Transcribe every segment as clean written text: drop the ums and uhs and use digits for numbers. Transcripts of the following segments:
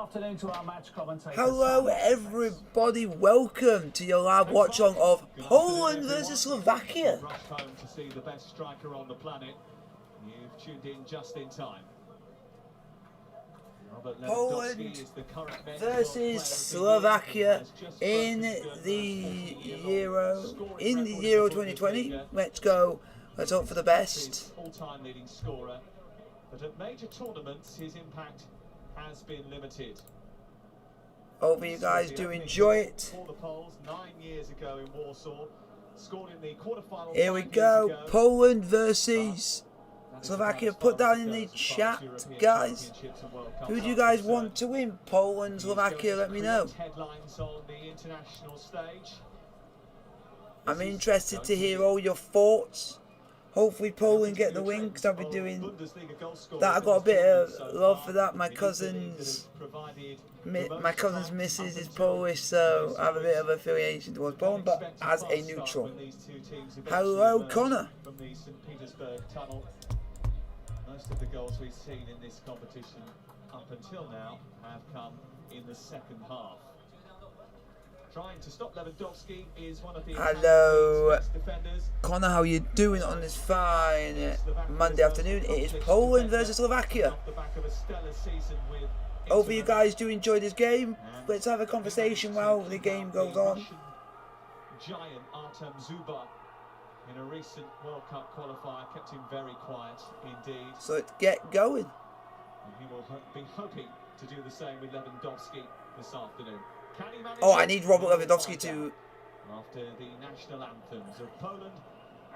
afternoon to our match commentators. Hello everybody, welcome to your live watch along of Poland versus Slovakia. Rushed home to see the best striker on the planet. You've tuned in just in time. Poland versus Slovakia in the Euro 2020. Let's go. Let's hope for the best. All-time leading scorer, but at major tournaments his impact has been limited. Hope you guys do enjoy it. For the Poles 9 years ago in Warsaw, scored in the quarterfinal. Here we go. Poland versus Slovakia. Put down in the chat, guys. Who do you guys want to win? Poland, Slovakia? Let me know. Headlines on the international stage. I'm interested to hear all your thoughts. Hopefully Poland get the win, because I'll be doing that. I got a bit of love for that. My cousin's missus is Polish, so I have a bit of affiliation towards Poland, but as a neutral. Hello, Connor. From the St. Petersburg tunnel. Most of the goals we've seen in this competition up until now have come in the second half. Trying to stop Lewandowski is one of the Hello, defenders. Connor, how you doing on this fine Monday afternoon? It is Poland versus Slovakia. Hopefully you guys do enjoy this game. Let's have a conversation while the game goes on. Giant Artem Zuba in a recent World Cup qualifier kept him very quiet indeed. So let's get going. And he will be hoping to do the same with Lewandowski this afternoon. Oh, I need Robert Lewandowski to... After the national anthems of Poland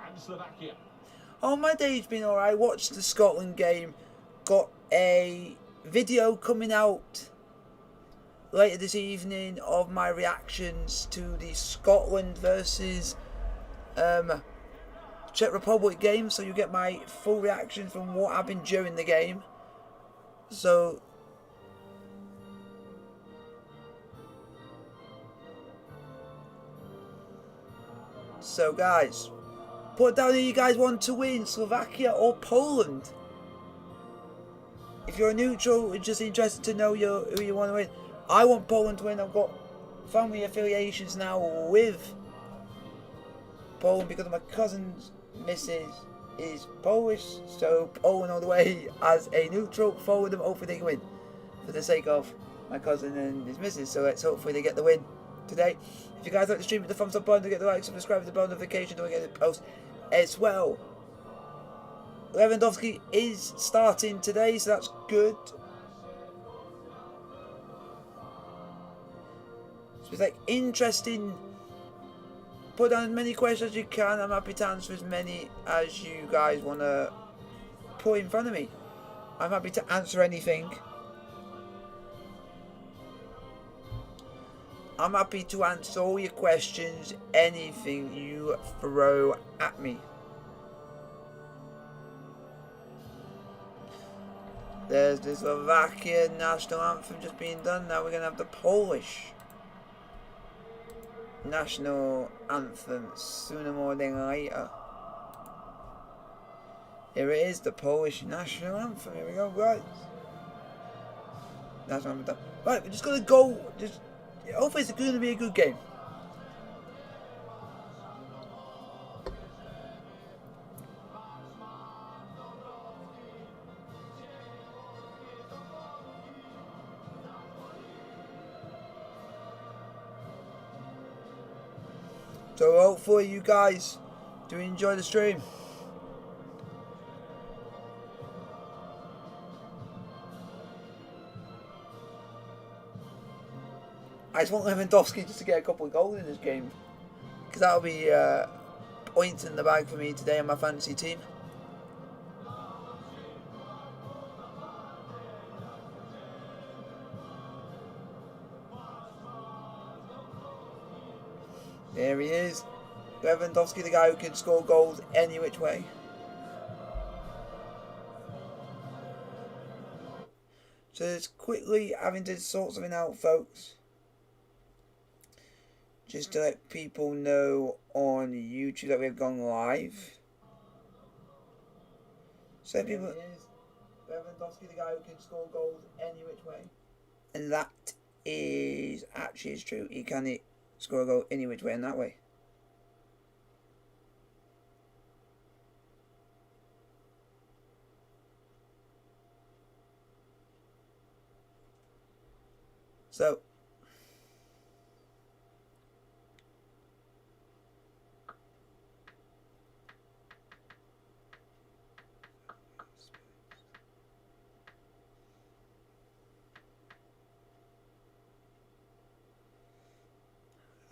and Slovakia. Oh, my day's been alright. Watched the Scotland game. Got a video coming out later this evening of my reactions to the Scotland versus Czech Republic game. So you get my full reaction from what happened during the game. So guys, put down who you guys want to win, Slovakia or Poland. If you're a neutral, we're just interested to know who you want to win. I want Poland to win. I've got family affiliations now with Poland because my cousin's missus is Polish, so Poland all the way as a neutral. Forward them, hopefully they can win for the sake of my cousin and his missus. So let's hopefully they get the win today. If you guys like the stream, hit the thumbs up button to get the like, subscribe to the bell notification to get the post as well. Lewandowski is starting today, so that's good. So it's like interesting. Put down as many questions as you can. I'm happy to answer as many as you guys want to put in front of me. I'm happy to answer anything. I'm happy to answer all your questions, anything you throw at me. There's the Slovakia national anthem just being done. Now we're going to have the Polish national anthem sooner more than later. Here it is, the Polish national anthem. Here we go, guys. National anthem done. Right, we're just going to go. Hopefully it's going to be a good game. So hopefully you guys do enjoy the stream. I just want Lewandowski just to get a couple of goals in this game, because that'll be points in the bag for me today on my fantasy team. There he is, Lewandowski, the guy who can score goals any which way. So just quickly having to sort something out, folks. Just to let people know on YouTube that we've gone live. So people... Lewandowski, the guy who can score goals any which way. And that is actually is true. He can score a goal any which way in that way. So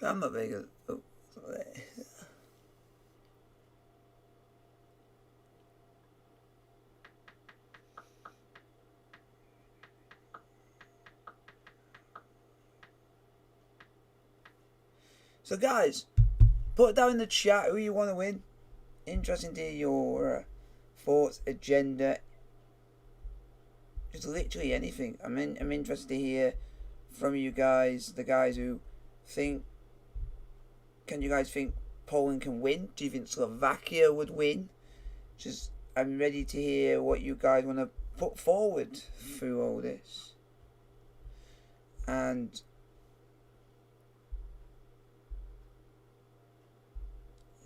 I'm not very good. Oh, so guys, put it down in the chat who you want to win. Interesting to hear your thoughts, agenda, just literally anything. I'm interested to hear from you guys, the guys who think. Can you guys think Poland can win? Do you think Slovakia would win? Just I'm ready to hear what you guys want to put forward through all this. And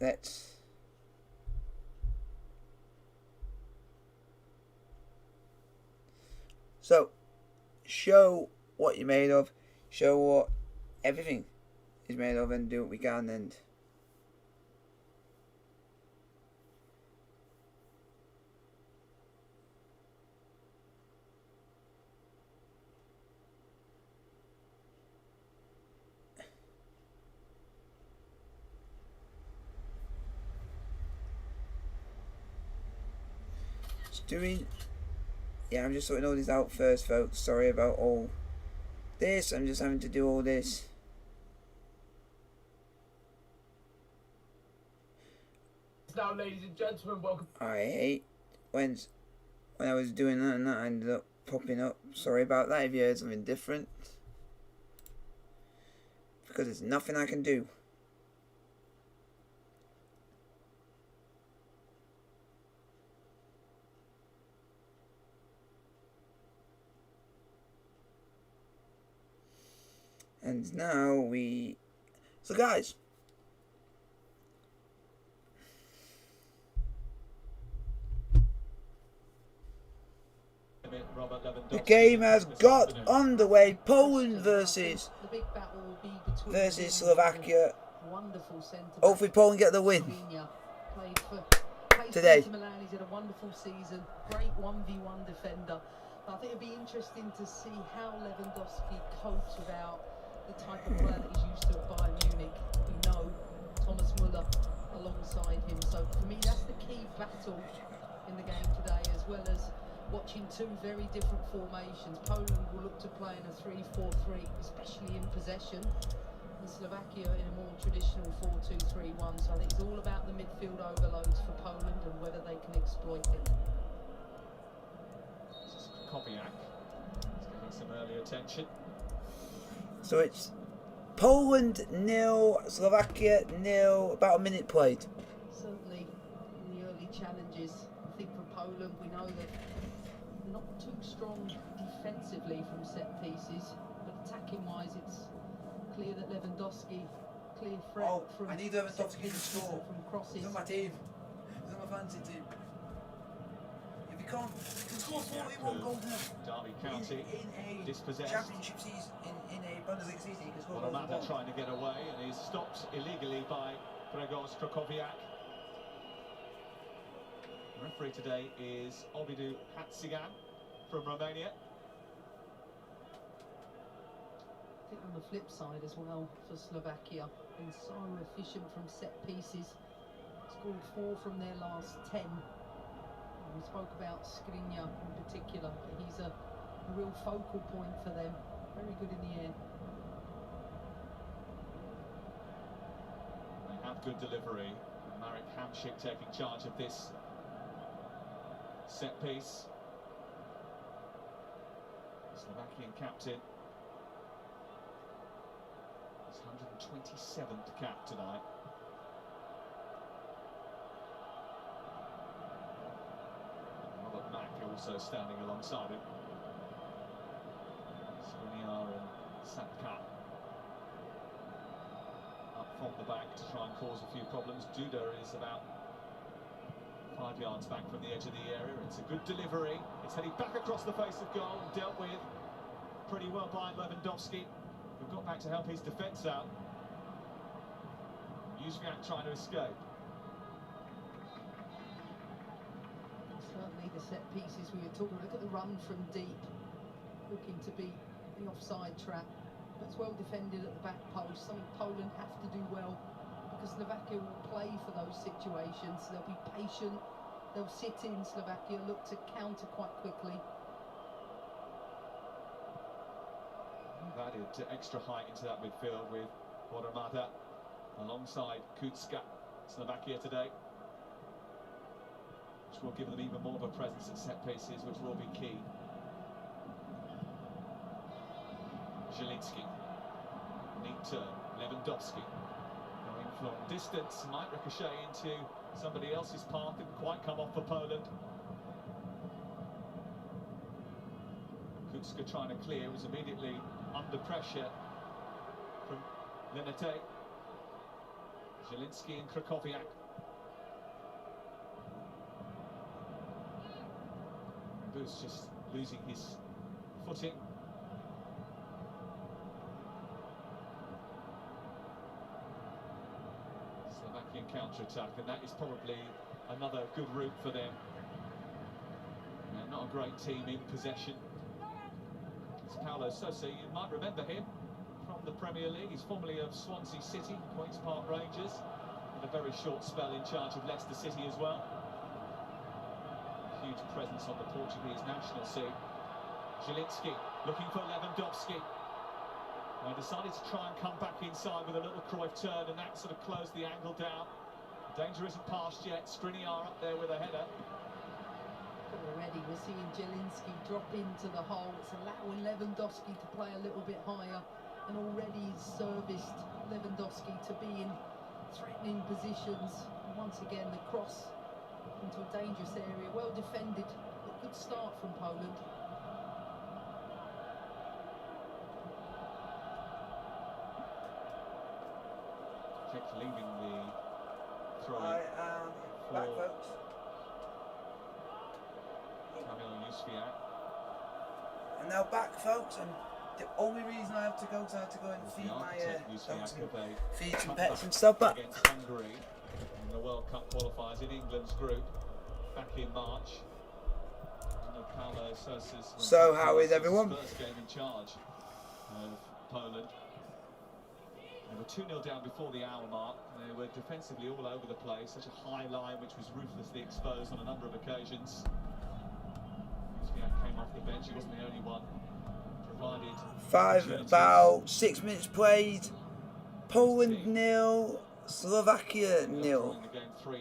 let's so show what you're made of, show what everything is made of, and do what we can. And I'm just sorting all this out first, folks. Sorry about all this. I'm just having to do all this. Now, ladies and gentlemen, welcome. I hate when I was doing that and that ended up popping up. Sorry about that if you heard something different. Because there's nothing I can do. And now so guys, the game has got underway. Poland versus Slovakia. Hopefully Poland get the win today. He's had a wonderful season, great 1v1 defender. I think it'd be interesting to see how Lewandowski copes without the type of player that he's used to at Bayern Munich. We know Thomas Müller alongside him. So for me, that's the key battle in the game today, as well as watching two very different formations. Poland will look to play in a 3-4-3, especially in possession, and Slovakia in a more traditional 4-2-3-1. So I think it's all about the midfield overloads for Poland and whether they can exploit it. Kopiak is getting some early attention. So it's Poland 0, Slovakia 0, about a minute played. Certainly in the early challenges, I think for Poland we know that they're not too strong defensively from set pieces, but attacking wise it's clear that Lewandowski, clear threat from I need Lewandowski to score. From crosses. He's on my team. He's on my fancy team. If he can't score 41 goals Derby County in a dispossessed. championship season, in a Bundesliga season, he can score goals. Well, trying to get away, and he's stopped illegally by Grzegorz Krokowiak. The referee today is Ovidiu Hatzigan from Romania. I think on the flip side as well for Slovakia, been so efficient from set pieces, scored 4 from their last 10. And we spoke about Skriniar in particular, but he's a real focal point for them, very good in the air. They have good delivery. Marek Hamšík taking charge of this set piece. Slovakian captain. His 127th cap tonight. And Robert Mack also standing alongside him. Skriniar from the back to try and cause a few problems. Duda is about 5 yards back from the edge of the area. It's a good delivery. It's heading back across the face of goal and dealt with pretty well by Lewandowski, who got back to help his defence out. Uzviak trying to escape. Certainly the set pieces we were talking about. Look at the run from deep, looking to be the offside trap. But it's well defended at the back post, something Poland have to do well, because Slovakia will play for those situations. They'll be patient, they'll sit in. Slovakia look to counter quite quickly. They've added extra height into that midfield with Wadamada alongside Kutska. Slovakia today, which will give them even more of a presence at set pieces, which will be key. Zielinski, neat turn, Lewandowski going from distance, might ricochet into somebody else's path, didn't quite come off for Poland. Kutska trying to clear, was immediately under pressure from Lenete. Zielinski and Krakowiak. Booth's just losing his footing. Slovakian counter-attack, and that is probably another good route for them. Not a great team in possession. It's Paulo Sousa, you might remember him from the Premier League. He's formerly of Swansea City, Queen's Park Rangers, with a very short spell in charge of Leicester City as well. Huge presence on the Portuguese national scene. Zielinski looking for Lewandowski. They decided to try and come back inside with a little Cruyff turn, and that sort of closed the angle down. Danger isn't past yet. Skriniar up there with a header. Already we're seeing Zielinski drop into the hole. It's allowing Lewandowski to play a little bit higher, and already he's serviced Lewandowski to be in threatening positions. And once again, the cross into a dangerous area, well defended, a good start from Poland. Czech leaving the throw. I am back, folks. And now back, folks, and the only reason I have to go is I have to go and feed my dogs and feed some pets and stuff. But against Hungary in the World Cup qualifiers in England's group back in March. Paulo Sousa's so how is everyone? First game in charge of Poland. They were 2-0 down before the hour mark. They were defensively all over the place. Such a high line which was ruthlessly exposed on a number of occasions. Came off the bench, he wasn't the only one. Provided about 6 minutes played. Poland 0, Slovakia 0. The game 3-3.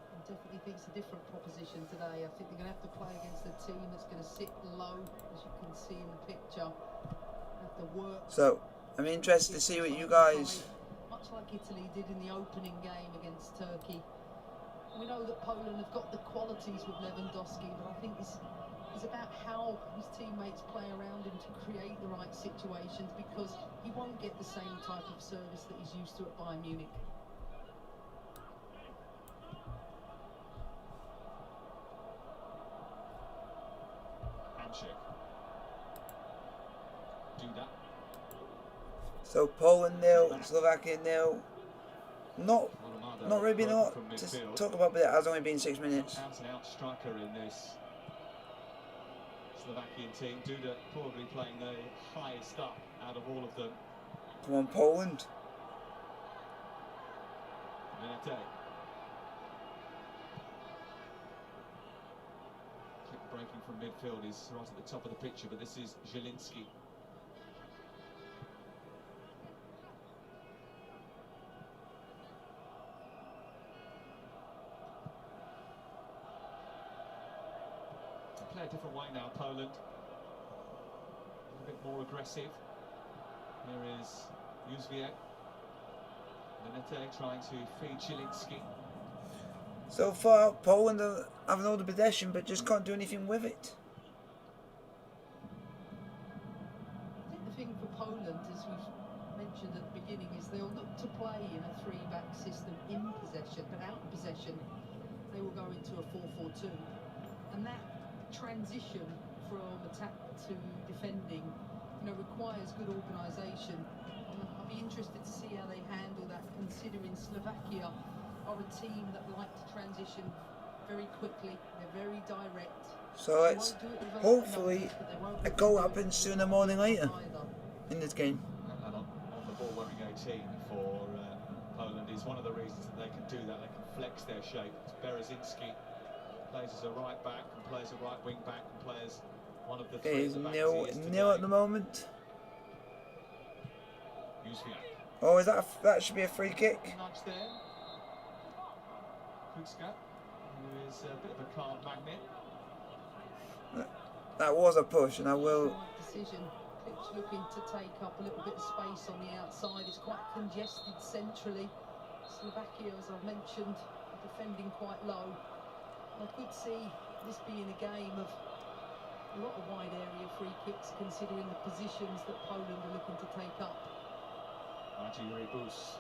I definitely think it's a different proposition today. I think they're going to have to play against a team that's going to sit low, as you can see in the picture. Have to work. So I'm interested to see what you guys. Much like Italy did in the opening game against Turkey. We know that Poland have got the qualities with Lewandowski, but I think this is about how his teammates play around him to create the right situations, because he won't get the same type of service that he's used to at Bayern Munich. Handshake. Do that. So Poland 0, Slovakia 0. Not really been a lot to talk about, but it has only been 6 minutes. Out and out striker in this Slovakian team. Duda probably playing the highest up out of all of them. Come on, Poland. Lenete. Quick breaking from midfield is right at the top of the picture, but this is Zielinski. Play a different way now, Poland. A bit more aggressive. Here is Uzviak. Lenete trying to feed Zielinski. So far, Poland have an older possession, but just can't do anything with it. Poland, as we've mentioned at the beginning, is they'll look to play in a three-back system in possession, but out of possession, they will go into a 4-4-2. And that transition from attack to defending, requires good organisation. I'll be interested to see how they handle that, considering Slovakia are a team that like to transition very quickly. They're very direct. So let's hopefully a goal happens sooner more than later in this game. And on the ball wearing 18 for Poland is one of the reasons that they can do that. They can flex their shape. Berezinski plays as a right back and plays a right wing back and plays one of the It three is at the back 0-0 at the moment. Oh, is that should be a free kick? Nudge there. Kutska, who is a bit of a card magnet. That was a push, and I will. Decision. Pitch looking to take up a little bit of space on the outside. It's quite congested centrally. Slovakia, as I've mentioned, defending quite low. I could see this being a game of a lot of wide area free kicks, considering the positions that Poland are looking to take up. Bus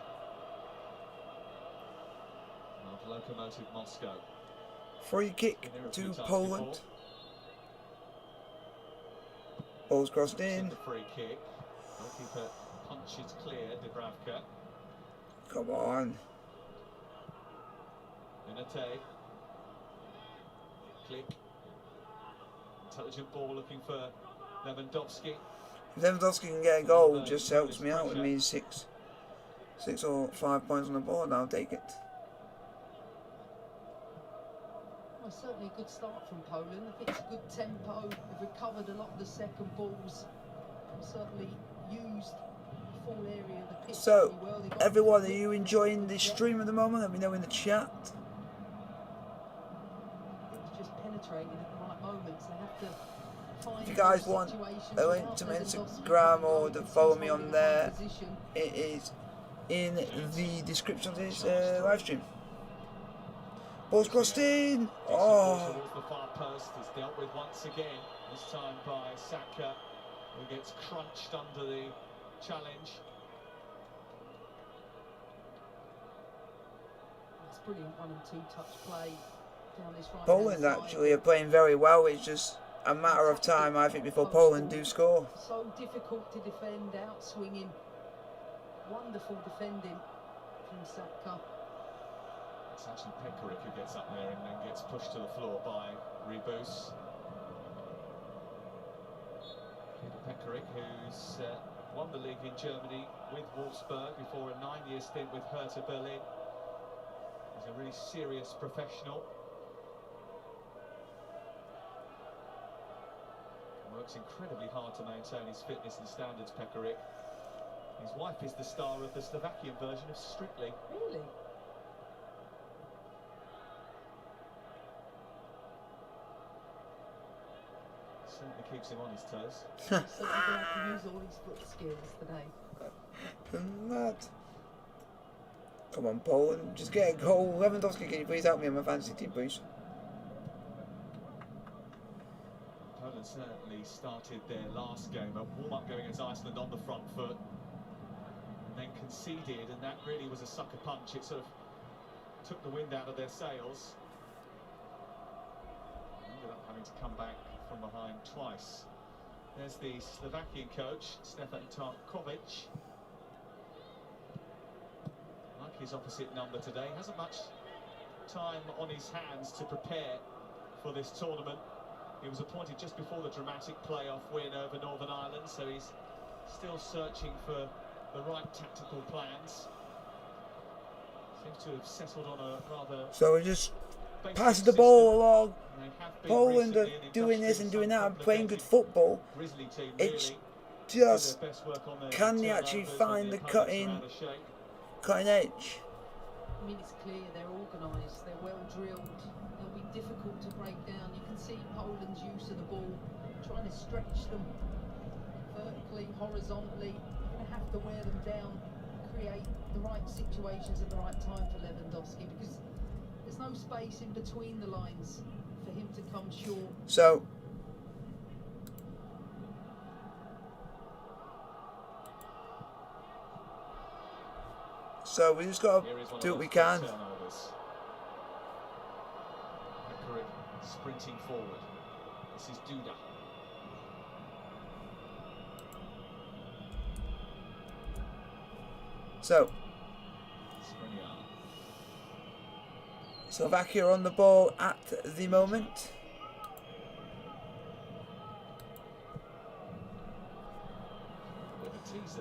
of Lokomotiv Moscow. Free kick to Poland. Ball's crossed in. The free kick. Goalkeeper punches clear. Dubravka. Come on. Minate. Click. Intelligent ball looking for Lewandowski. If Lewandowski can get a goal, it just helps me out. It means 6 or 5 points on the board. I'll take it. Well, certainly a good start from Poland. I think it's a good tempo. They've recovered a lot of the second balls. Certainly used the full area of the pitch. So, well. everyone, are you enjoying this stream at the moment? Let me know in the chat. It's just penetrating at the right moments. They have to find. If you guys want a link to my Instagram or to follow me on there, it is in the description of this live stream. Ball's crossed in. Oh. The far post is dealt with once again. This time by Saka, who gets crunched under the challenge. It's brilliant 1 and 2 touch play down this right. Poland actually are playing very well. It's just a matter of time, I think, before Poland do score. So difficult to defend, out swinging. Wonderful defending from Saka. It's actually Pekarik who gets up there and then gets pushed to the floor by Rebus. Peter Pekarik, who's won the league in Germany with Wolfsburg before a 9-year stint with Hertha Berlin. He's a really serious professional. Works incredibly hard to maintain his fitness and standards, Pekarik. His wife is the star of the Slovakian version of Strictly. Really? Certainly keeps him on his toes. So he's going to have to use all his foot skills today. Mad. Come on, Poland, just get a goal. Lewandowski, can you please help me on my fantasy team, please? Poland certainly started their last game, a warm-up going against Iceland on the front foot, and then conceded, and that really was a sucker punch. It sort of took the wind out of their sails. Ended up having to come back from behind twice. There's the Slovakian coach, Stefan Tarkovic. Like his opposite number today, hasn't much time on his hands to prepare for this tournament. He was appointed just before the dramatic playoff win over Northern Ireland, so he's still searching for the right tactical plans. Seems to have settled on a rather... So we just pass the ball along. Poland are doing this and doing that and playing good football. It's just, can they actually find the cutting edge? I mean, it's clear they're organised, they're well drilled. They'll be difficult to break down. You can see Poland's use of the ball, trying to stretch them vertically, horizontally. You're going to have to wear them down, create the right situations at the right time for Lewandowski, because there's no space in between the lines for him to come short. So So we just got Here is to one do of what we those can. turnovers. Accurate, sprinting forward. This is Duda. So Slovakia on the ball at the moment.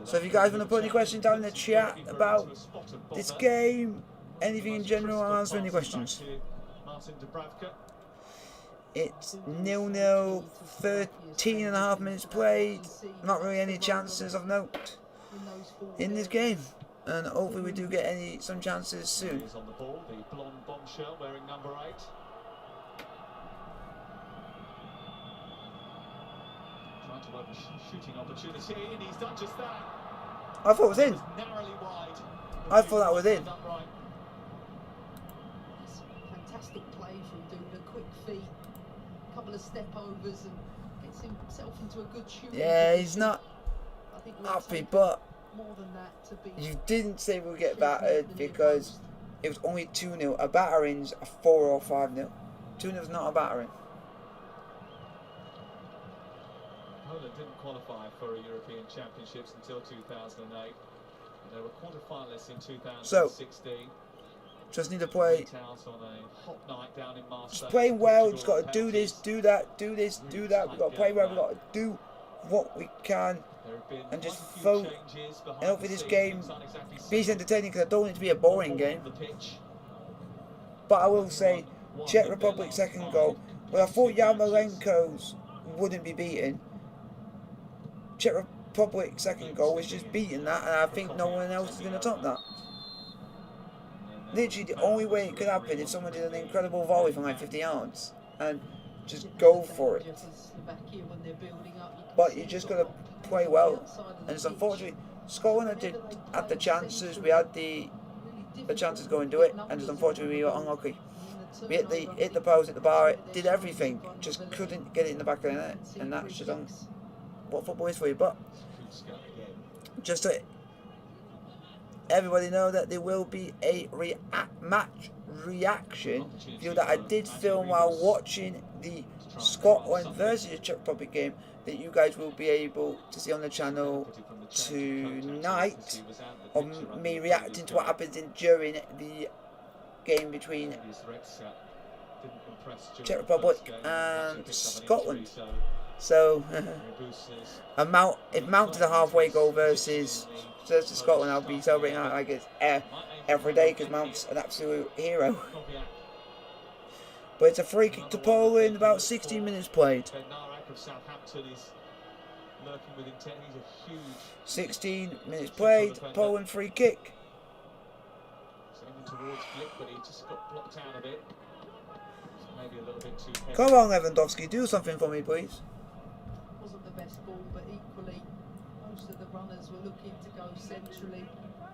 So if you guys want to put any questions down in the chat about this game, anything in general, I'll answer any questions. It's 0-0, 13.5 minutes played. Not really any chances of note in this game, and hopefully we do get some chances soon. On the ball, the blonde bombshell wearing number 8. Trying to work a shooting opportunity, and he's done just that. I thought it was in. Narrowly wide. I thought that was in. Fantastic play from Duda, quick feet, couple of step overs, and gets himself into a good shooting Yeah, position. he's not I think we'll happy, take but more than that to be you didn't say we'll get battered because it was only 2-0. A battering's a 4 or 5-0. 2-0's not a battering. Poland didn't qualify for European Championships until 2008. They were quarter-finalists in 2016. Just need to play. On a hot night down in Marseille. Just playing well. Just got to do this, do that, do this, do that. We've got to play well. We've got to do what we can and just vote. And hopefully this game be entertaining, because I don't want it to be a boring game. But I will say, Czech Republic second goal. Well, I thought Yarmolenko's wouldn't be beaten. Czech Republic second goal was just beating that, and I think no one else is going to top that. Literally, the only way it could happen if someone did an incredible volley from like 50 yards and just go for it. But you just got to play well. And it's unfortunately, Scotland had the chances. We had the chances going to it, and just unfortunately we were unlucky. We hit the post, hit the bar, did everything, just couldn't get it in the back of the net, and that's just what football is for you. But just to everybody know that there will be a match reaction video that I did film while watching the Scotland versus the Czech Republic game, that you guys will be able to see on the channel tonight, of me reacting to what happens during the game between Czech Republic and Scotland. So if Mount to the halfway goal versus Scotland, I'll be celebrating that like it's every day, because Mount's an absolute hero. But it's a free kick to Poland, about 16 minutes played. 16 minutes played, Poland free kick. Come on, Lewandowski, do something for me, please. Wasn't the best ball, but equally most of the runners were looking to go centrally.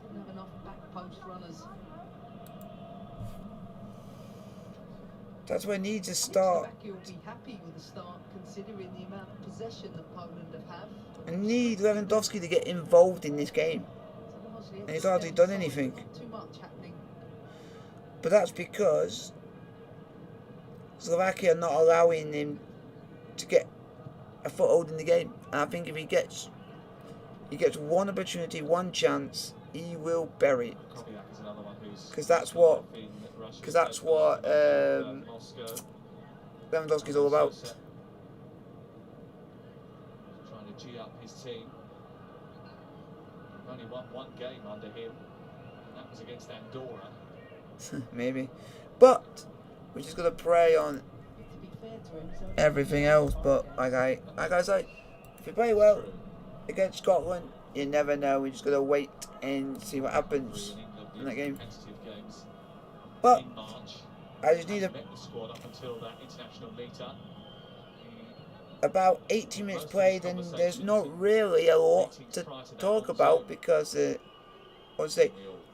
Didn't have enough back post runners. That's where it needs to start. Slovakia will be happy with the start, considering the amount of possession that Poland have. I need Lewandowski to get involved in this game, and he's hardly done anything. Too much happening. But that's because Slovakia are not allowing him to get a foothold in the game. And I think if he gets one opportunity, one chance, he will bury it. Because that's what Lewandowski's all about. Trying to G up his team. Only won one game under him, and that was against Andorra. Maybe, but we're just gonna pray on everything else. But like I say, if you play well against Scotland, you never know. We just gotta wait and see what happens in that game. But I just need about 80 minutes played, and there's not really a lot to talk about, because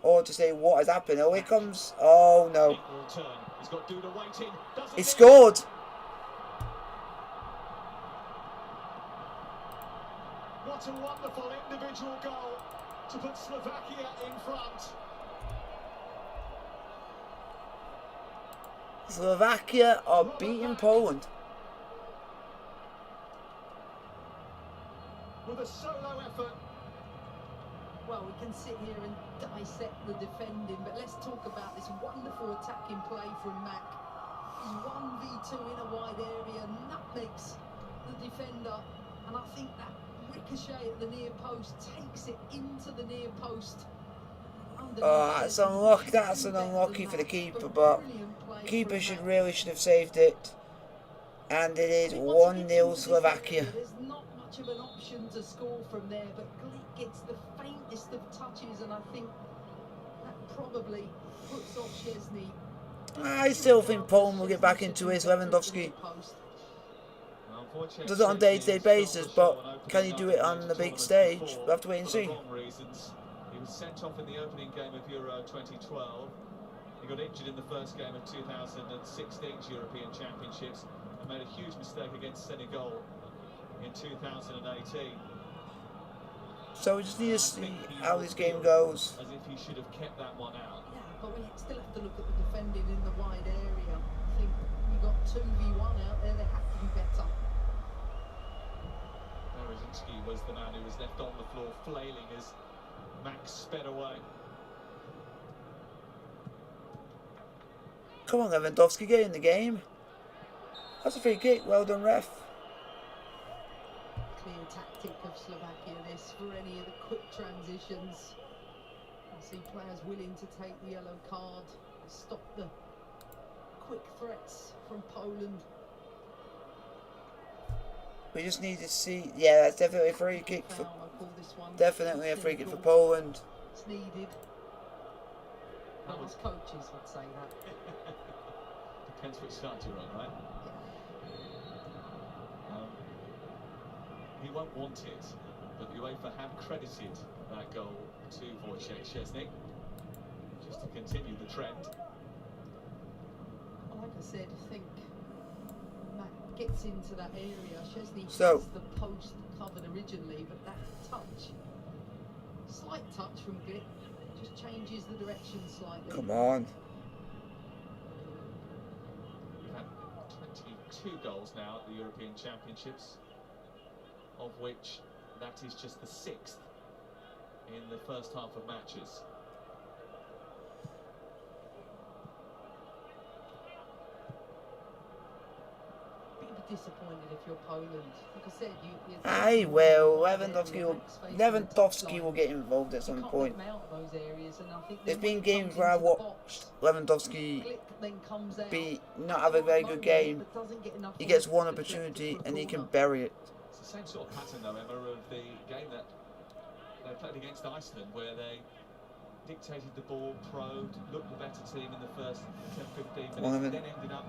or to say what has happened. Oh, here comes. Oh no. He scored. What a wonderful individual goal to put Slovakia in front. Slovakia are beating Poland. With a solo effort. Well, we can sit here and dissect the defending, but let's talk about this wonderful attacking play from Mac. He's 1v2 in a wide area, nutmegs the defender, and I think that ricochet at the near post takes it into the near post. Oh, that's unlucky. That's an unlucky for the keeper, but keeper should have saved it. And it is 1-0 Slovakia. There's not much of an option to score from there, but Glick gets the faintest of touches, and I think that probably puts off Szczesny. I still think Poland will get back into his. Lewandowski does it on a day-to-day basis, but can he do it on the big stage? We'll have to wait and see. He was sent off in the opening game of Euro 2012. He got injured in the first game of 2016's European Championships and made a huge mistake against Senegal in 2018. So we just need to see how this game goes. As if he should have kept that one out. Yeah, but we still have to look at the defending in the wide area. I think we got 2v1 out there, they have to be better. Berezhinski was the man who was left on the floor flailing as Max sped away. Come on, Lewandowski, get in the game. That's a free kick. Well done, ref. Clear tactic of Slovakia this for any of the quick transitions. I see players willing to take the yellow card, stop the quick threats from Poland. We just need to see. Yeah, that's definitely a free kick for. Definitely a free kick for Poland. It's needed. Most coaches would say that. Depends which side you're on, right? He won't want it, but UEFA have credited that goal to Wojciech Szczesny, just to continue the trend. Well, like I said, I think Matt gets into that area. Szczesny has the post covered originally, but that touch, slight touch from Glick, just changes the direction slightly. Come on. We've had 22 goals now at the European Championships, of which that is just the 6th in the first half of matches. Disappointed if you're Poland. Like I said, I will. Lewandowski will get involved at some point. There's been games where I watched Lewandowski not have a very good game. He gets one opportunity and he can bury it. It's the same sort of pattern, though, Emma, of the game that they played against Iceland, where they dictated the ball, probed, looked the better team in the first 10-15 minutes, then ended up...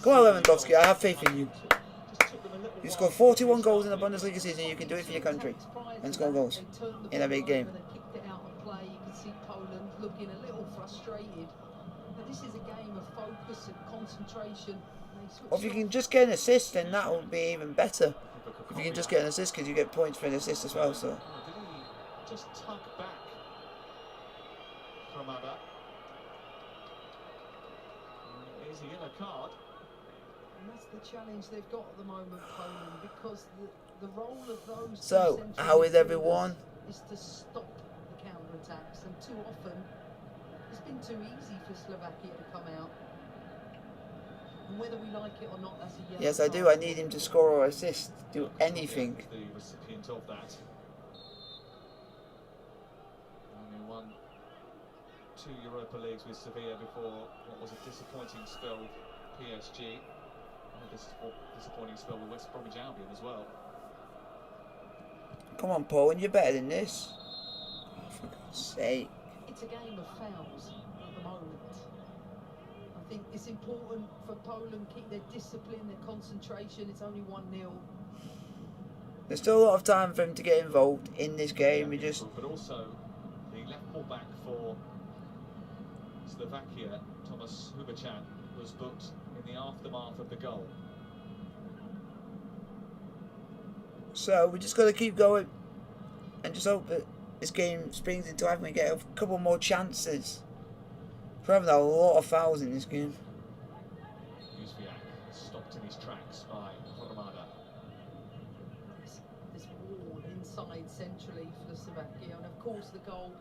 Come on, Lewandowski, I have faith in you. You scored 41 goals in a Bundesliga season, you can do it for your country and score goals in a big game. You can see Poland looking a little frustrated. But this is a game of focus and concentration. Or if you can just get an assist, then that would be even better. If you can just get an assist, because you get points for an assist as well. So. Did he just tuck back from Ada? Here's a yellow card. And that's the challenge they've got at the moment, Poland, because the role of those So, how is everyone? Is to stop the counter-attacks, and too often it's been too easy for Slovakia to come out. And whether we like it or not, that's a yellow Yes, I do. I need him to score or assist, do anything. The recipient of that. Only won 2 Europa Leagues with Sevilla before what was a disappointing spell with PSG. And a disappointing spell with West Bromwich Albion as well. Come on, Poland, you're better than this. For God's sake. It's a game of fouls at the moment. I think it's important for Poland keep their discipline, their concentration. It's only 1-0. There's still a lot of time for him to get involved in this game. But also, the left full back for Slovakia, Thomas Hubachan, was booked in the aftermath of the goal. So we just got to keep going and just hope that this game springs into having we get a couple more chances. We're having a lot of fouls in this game. centrally for Slovakia, and of course the goal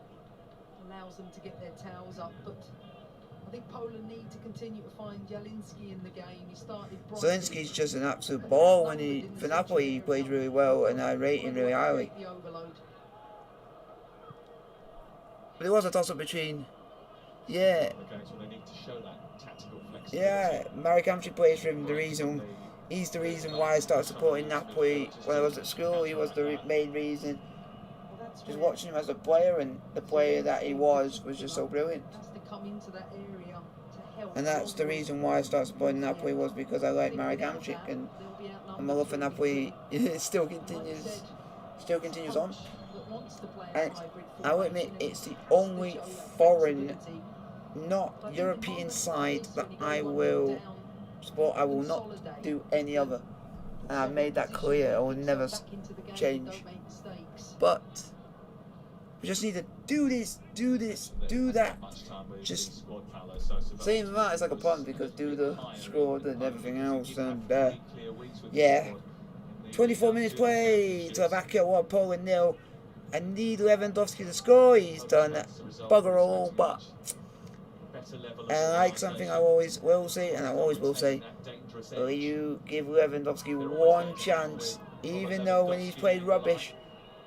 allows them to get their towels up. But I think Poland need to continue to find Jalinski in the game. He started brightly, Zelensky's just an absolute ball. When he for Napoli, he plays really well, and I rate him really highly. The overload. But it was a toss-up between, yeah, Marek Hamšík plays for him. He's the reason why I started supporting Napoli when I was at school. He was the main reason. Just watching him as a player, and the player that he was just so brilliant. And that's the reason why I started supporting Napoli, was because I like Marek Hamšík, and my love for Napoli still continues on. And I will admit, it's the only foreign, not European side that I will support. I will not do any other. And I've made that clear. I will never change. But we just need to do this, do that. Just saying that is like a pun, because Duda scored and everything else, and yeah. 24 minutes played. Slovakia 1, Poland 0. I need Lewandowski to score. He's done bugger all, but and like something I always will say, and I always will say, will you give Lewandowski one chance, even though when he's played rubbish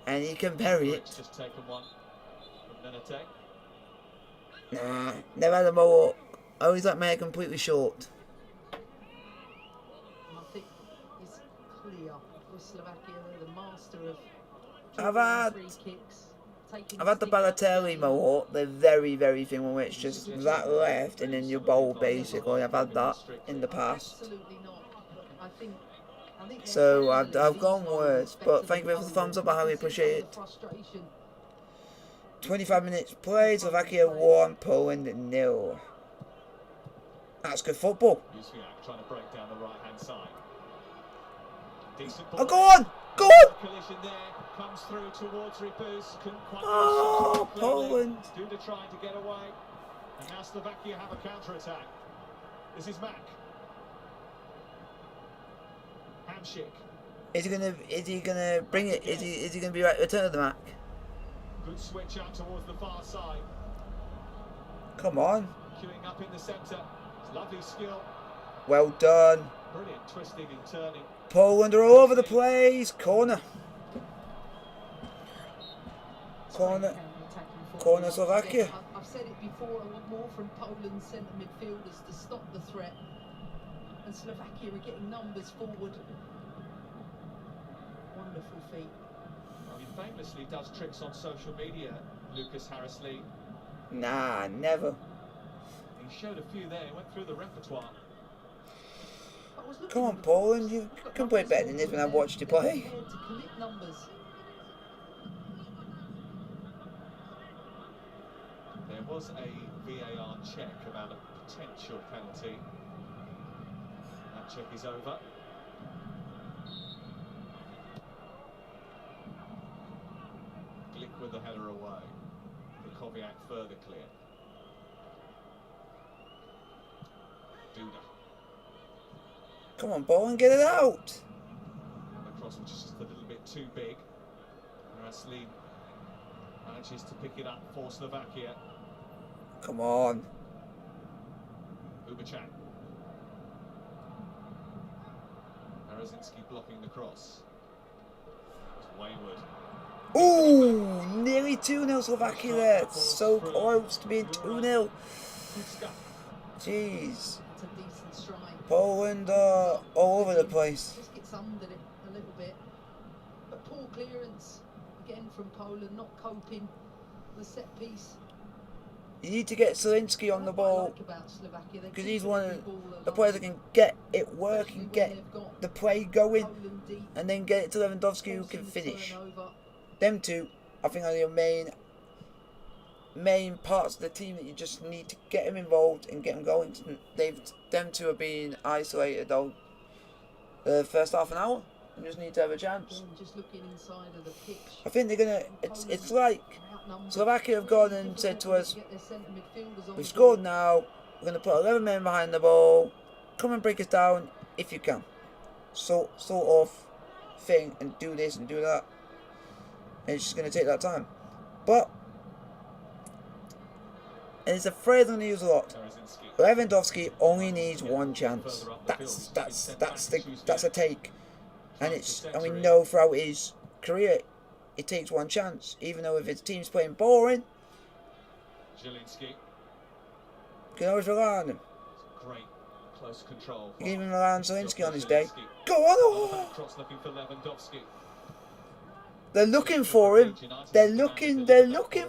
and he can bury it? Nah, never had a mohawk. I always like my hair completely short. I think it's clear with Slovakia, they're the master of I've had the Balotelli mohawk, the very, very thin one, where it's just that left and then your bowl basically. I've had that in the past. So I've gone worse, but thank you for the thumbs up, I highly appreciate it. 25 minutes played, Slovakia 1, Poland 0. That's good football. Oh, go on! Go on! Comes through towards Ripus, couldn't quite oh, Poland. Duda trying to get away, and now Slovakia have a counter-attack. This is Mack. Hamšík. Is he gonna bring it? Is he gonna be right return of the Mack? Good switch out towards the far side. Come on. Queuing up in the centre. It's lovely skill. Well done. Brilliant twisting and turning. Poland are all over the place. Corner, Slovakia. I've said it before, I want more from Poland's centre midfielders to stop the threat. And Slovakia are getting numbers forward. Wonderful feat. Well, he famously does tricks on social media, Lucas Harrisley. Nah, never. He showed a few there, he went through the repertoire. Come on, Poland, you can play better than this when I watched you play. There was a VAR check about a potential penalty. That check is over. Glick with the header away. The Koviak further clear. Duda. Come on, Poland, get it out! And the cross was just a little bit too big. Harrisley manages to pick it up for Slovakia. Come on. Ubachan. Harazinski blocking the cross. It's wayward. Ooh, nearly 2-0 Slovakia there. It's so close to being 2-0. Jeez. Poland are all over the place. Just gets under it a little bit. But poor clearance again from Poland, not coping. The set piece. You need to get Zelensky on the ball, because he's one of the players that can get it working, get the play going, and then get it to Lewandowski, who can finish. Them two, I think, are your main parts of the team that you just need to get them involved and get them going. Them two are being isolated though. The first half an hour, and just need to have a chance. I think they're gonna. It's like Slovakia have gone and said to us, "We've scored now. We're gonna put 11 men behind the ball. Come and break us down if you can." Sort of thing, and do this and do that. And it's just going to take that time. But and it's a phrase I'm going to use a lot. Lewandowski only needs one chance. That's a take. And we know throughout his career it takes one chance. Even though if his team's playing boring, you can always rely on him. Great close control. You can even rely on Zielinski on his day. Go on! Oh. They're looking for him. They're looking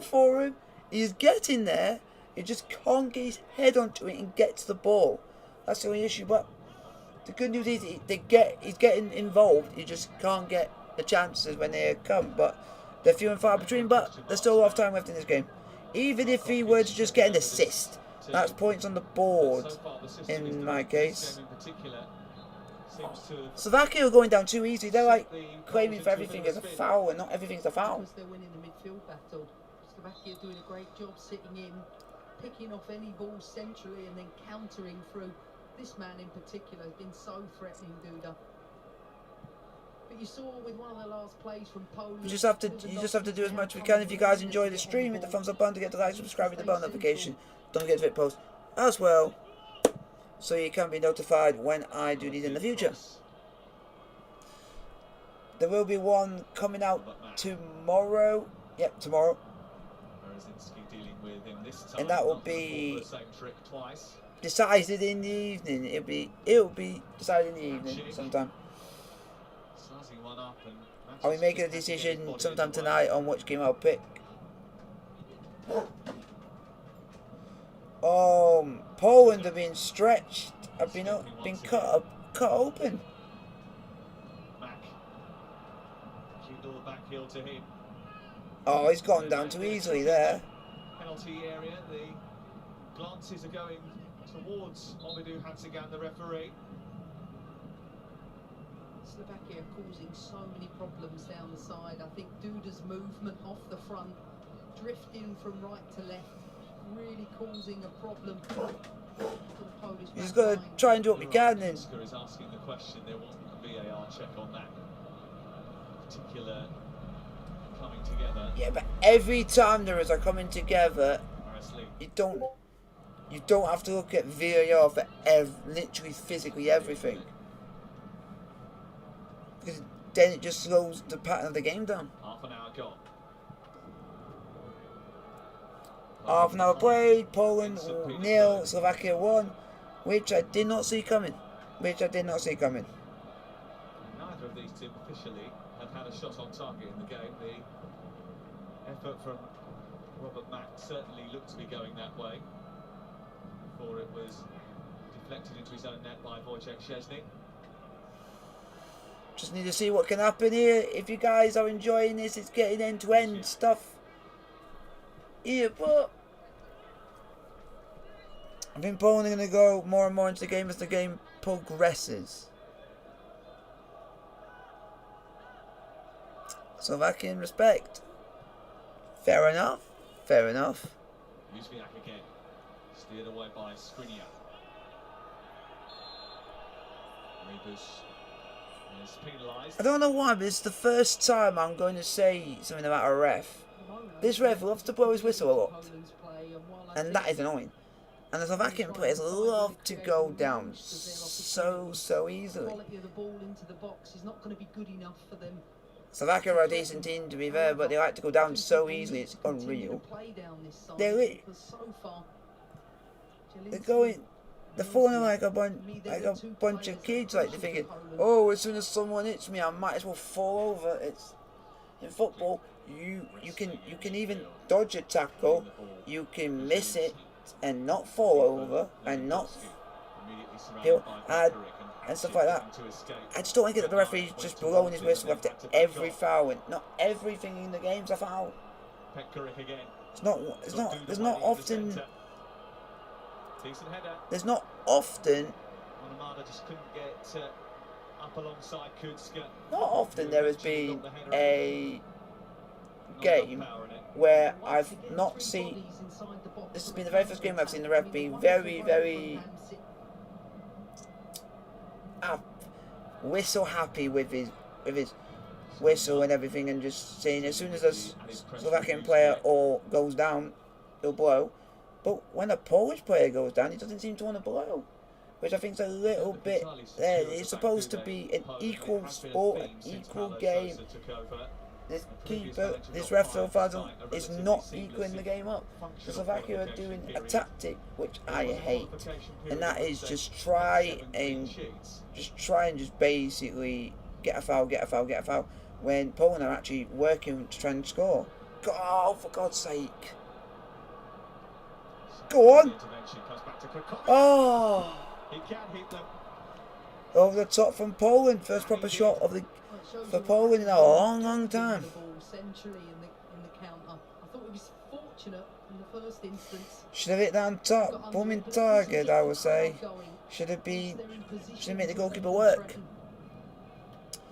for him. He's getting there. He just can't get his head onto it and get to the ball. That's the only issue. But the good news is he's getting involved. He just can't get the chances when they come. But they're few and far between. But there's still a lot of time left in this game. Even if he were to just get an assist, that's points on the board in my case. Slovakia are going down too easy. They're like claiming for everything as a foul, and not everything's a foul. They're winning the midfield battle. Slovakia doing a great job sitting in, picking off any ball centrally, and then countering through. This man in particular has been so threatening, Duda. But you saw with one of the last plays from Poland. You just have to do as much as we can. If you guys enjoy the stream, hit the thumbs up button to get the like, subscribe with the bell notification. Don't forget to hit post as well, so you can be notified when I do these in the future. There will be one coming out tomorrow. Yep, tomorrow. And that will be decided in the evening. It'll be decided in the evening sometime. I'll be making a decision sometime tonight on which game I'll pick. Poland have been stretched. I've been cut open. Oh, he's gone down too easily there. Penalty area. The glances are going towards Omidu Hansigan, the referee. Slovakia causing so many problems down the side. I think Duda's movement off the front, drifting from right to left, really causing a problem for the Polish. He's got to try and do what we can. Then is asking the question. There wasn't a VAR check on that particular coming together. Yeah, but every time there is a coming together, you don't have to look at VAR for literally physically everything. Because then it just slows the pattern of the game down. Half an hour gone. Half an hour played, Poland 0, Slovakia 1, which I did not see coming. Neither of these two officially have had a shot on target in the game. The effort from Robert Mack certainly looked to be going that way before it was deflected into his own net by Wojciech Szczesny. Just need to see what can happen here. If you guys are enjoying this, it's getting end-to-end stuff here, but I think Poland are going to go more and more into the game as the game progresses. Slovakian respect. Fair enough. Fair enough. Uzviak again, steered away by Skriniar. Rebus is penalised. I don't know why, but it's the first time I'm going to say something about a ref. This ref loves to blow his whistle a lot, and that is annoying. And the Slovakian players love to go down so easily. Slovakia are a decent team, to be fair, but they like to go down so easily, it's unreal. They're falling like a bunch of kids, like they're thinking, oh, as soon as someone hits me, I might as well fall over. It's in football, you can even dodge a tackle, you can miss it and not fall over and not and stuff like that. I just don't like it that the referee's just blowing his whistle after every foul, and not everything in the game's a foul. There's not often there has been a game where I've not seen. This has been the very first game I've seen the ref be very whistle happy with his whistle and everything and just saying as soon as a Slovakian player or goes down, he'll blow. But when a Polish player goes down, he doesn't seem to want to blow, which I think is a little bit there. It's supposed to be an equal sport, an equal game. This keeper, this ref so far is not equaling the game up. So Slovakia are doing a tactic which I hate, and that is just try and basically get a foul, when Poland are actually working to try and score. Oh, for God's sake! Go on! Oh! Over the top from Poland. First proper shot of the for Poland in a long time. Centrally in the counter. I thought it was fortunate in the first instance. Should have hit down top, booming target. I would say should have made the goalkeeper work.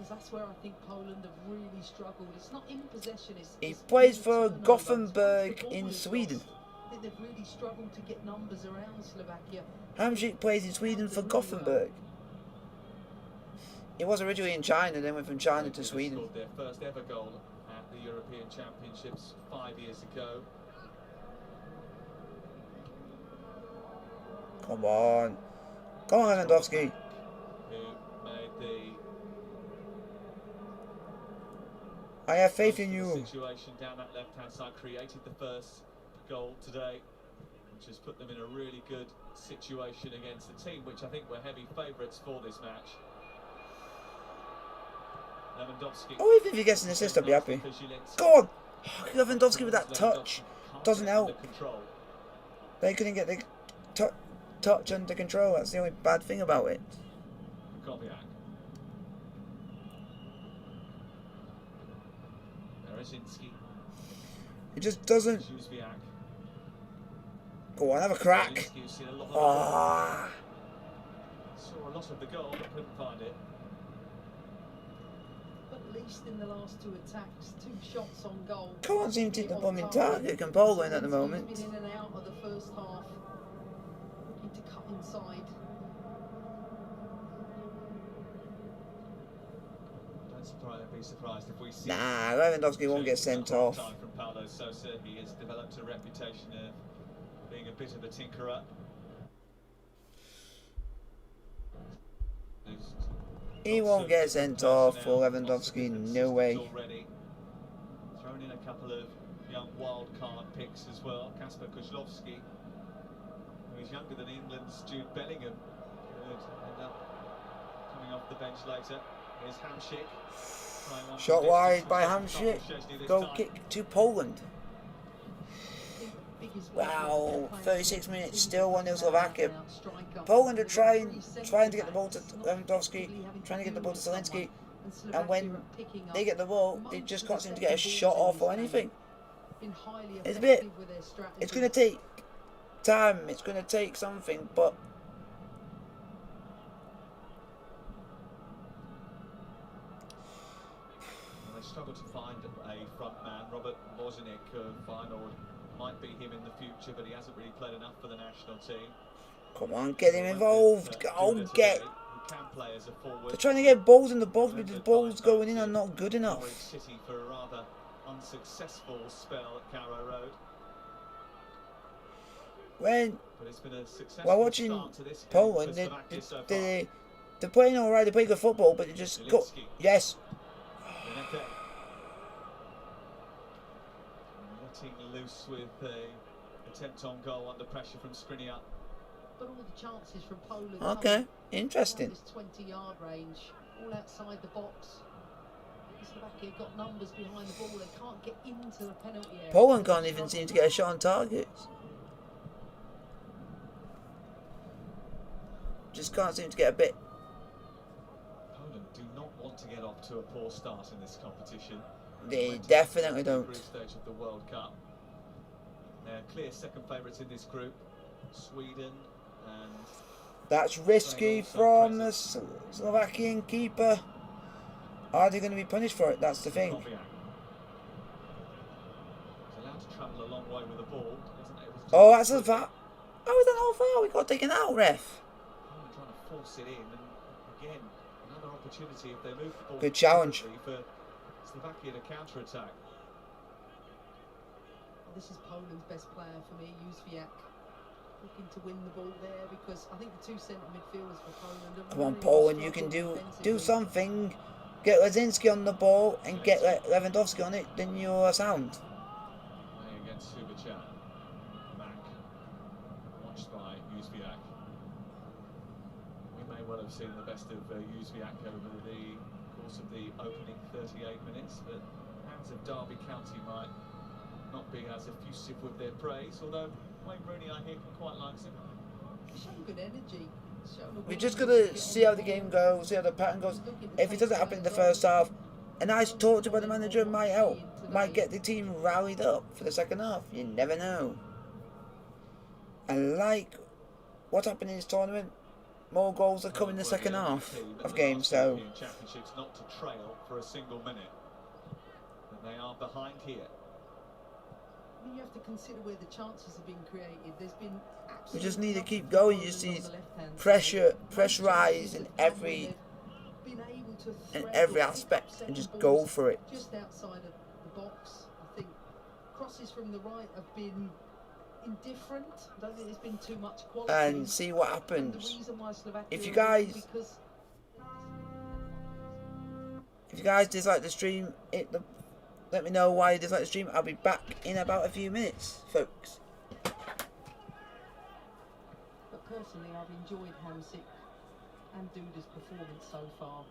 That's where I think Poland have really struggled. It's not in possession. He plays for Gothenburg in Sweden. I think they've really struggled to get numbers around Slovakia. Hamšík plays in Sweden for Gothenburg. He was originally in China, then went from China to Sweden. Scored their first ever goal at the European Championships 5 years ago. Come on, Lewandowski. Who made the I have faith in you. situation down that left-hand side, created the first goal today, which has put them in a really good situation against the team, which I think were heavy favourites for this match. Lewandowski. Oh, even if he gets an assist, I'll be happy. Go on! Oh, Lewandowski with that touch doesn't help. They couldn't get the touch under control. That's the only bad thing about it. It just doesn't. Go on, have a crack. Ah. Saw a lot of the goal, but couldn't find it. But at least in the last two attacks, 2 shots on goal. Can't seem to hit the bombing target. Can Poland at the moment. He's been in and out of the first half. Looking to cut inside. Don't be surprised if we see. Nah, Lewandowski won't get sent off. From Paulo Sousa, he has developed a reputation of being a bit of a tinkerer. He won't get sent off for Lewandowski, no way. Thrown in a couple of young wild card picks as well. Kasper Kozlowski, who is younger than England's Jude Bellingham, could end up coming off the bench later. Here's Hamšík. Shot wide by Hamšík. Goal kick to Poland. Wow, 36 minutes, still 1-0 Slovakia. Poland are trying to get the ball to Lewandowski, trying to get the ball to Zelensky, and when they get the ball, they just can't seem to get a shot off or anything. It's going to take time, it's going to take something, but they struggle to find a front man. Robert Bozanic, Feyenoord, might be him in the future, but he hasn't really played enough for the national team. Come on, get him involved. They're trying to get balls in the box, but the balls going in are not good enough. City for a rather unsuccessful spell at Carrow Road. While watching Poland, they're playing all right. They play good football, but they just go. Yes. Loose with the attempt on goal under pressure from Skriniar. But all the chances from Poland. Okay, interesting. This 20-yard range, all outside the box. Slovakia got numbers behind the ball. They can't get into the penalty area. Poland can't even seem to get a shot on target. Just can't seem to get a bit. Poland do not want to get off to a poor start in this competition. They definitely don't. Group stage of the World Cup. They're clear second favourites in this group. Sweden and. That's risky from the Slovakian keeper. Are they going to be punished for it? That's the thing. He's allowed to travel a long way with the ball. Oh, that's a foul. How is that not a foul? We got taken out, ref. Trying to force it in, and again, another opportunity if they move the ball. Good challenge. For Slovakia to counter-attack. This is Poland's best player for me, Jóźwiak. Looking to win the ball there because I think the two centre midfielders for Poland are Come on, really Poland, you can struggling do defensively. something. Get Lazinski on the ball and get Lewandowski on it, then you're sound. Playing against Subachan. Mack. Watched by Jóźwiak. We may well have seen the best of Jóźwiak over the course of the opening 38 minutes, but fans of Derby County might not be as effusive with their praise, although Wayne Rooney, I hear, quite likes him. Showing good energy. We're just gonna see how the game goes, see how the pattern goes. If it doesn't happen in the first half, a nice talk to by the manager might help, might get the team rallied up for the second half. You never know. And like what happened in this tournament, more goals are coming in the second half of games. So Championships not to trail for a single minute, and they are behind here. I mean, you have to consider where the chances have been created. There's been we just need to keep going. You see pressurize in every aspect and just go for it. Just outside of the box, I think crosses from the right have been indifferent. I don't think there's been too much quality. And see what happens. And the reason why Slovakia If you guys dislike the stream, let me know why you dislike the stream. I'll be back in about a few minutes, folks. But personally, I've enjoyed Hamsik and Duda's performance so far.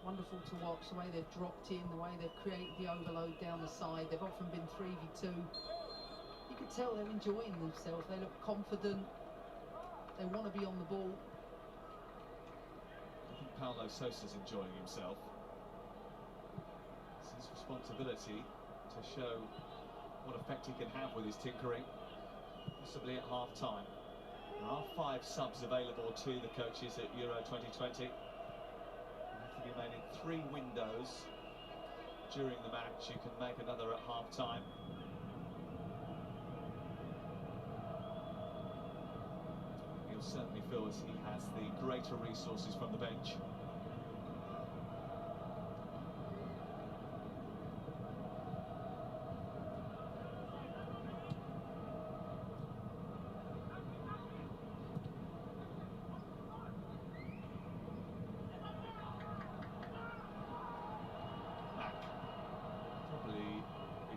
Wonderful to watch, the way they've dropped in, the way they've created the overload down the side. They've often been 3v2. You can tell they're enjoying themselves. They look confident. They want to be on the ball. I think Paulo Sosa's enjoying himself. It's his responsibility to show what effect he can have with his tinkering, possibly at half-time. There are 5 subs available to the coaches at Euro 2020. They have to be made in 3 windows during the match. You can make another at half-time. He'll certainly feel as he has the greater resources from the bench.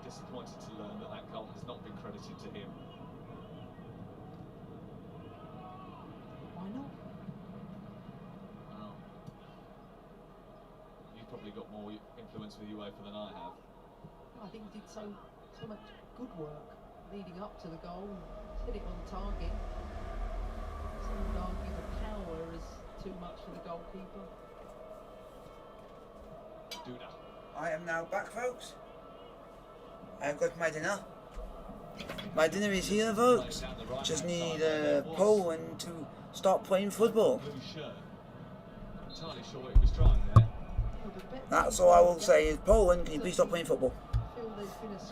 Disappointed to learn that that goal has not been credited to him. Why not? Well, you've probably got more influence with UEFA than I have. I think he did so much good work leading up to the goal. Hit it on target. Some would argue the power is too much for the goalkeeper. Duda. I am now back, folks. I've got my dinner. My dinner is here, folks. Just need Poland to start playing football. Entirely sure what he was trying there. That's all I will say is, Poland, can you please stop playing football?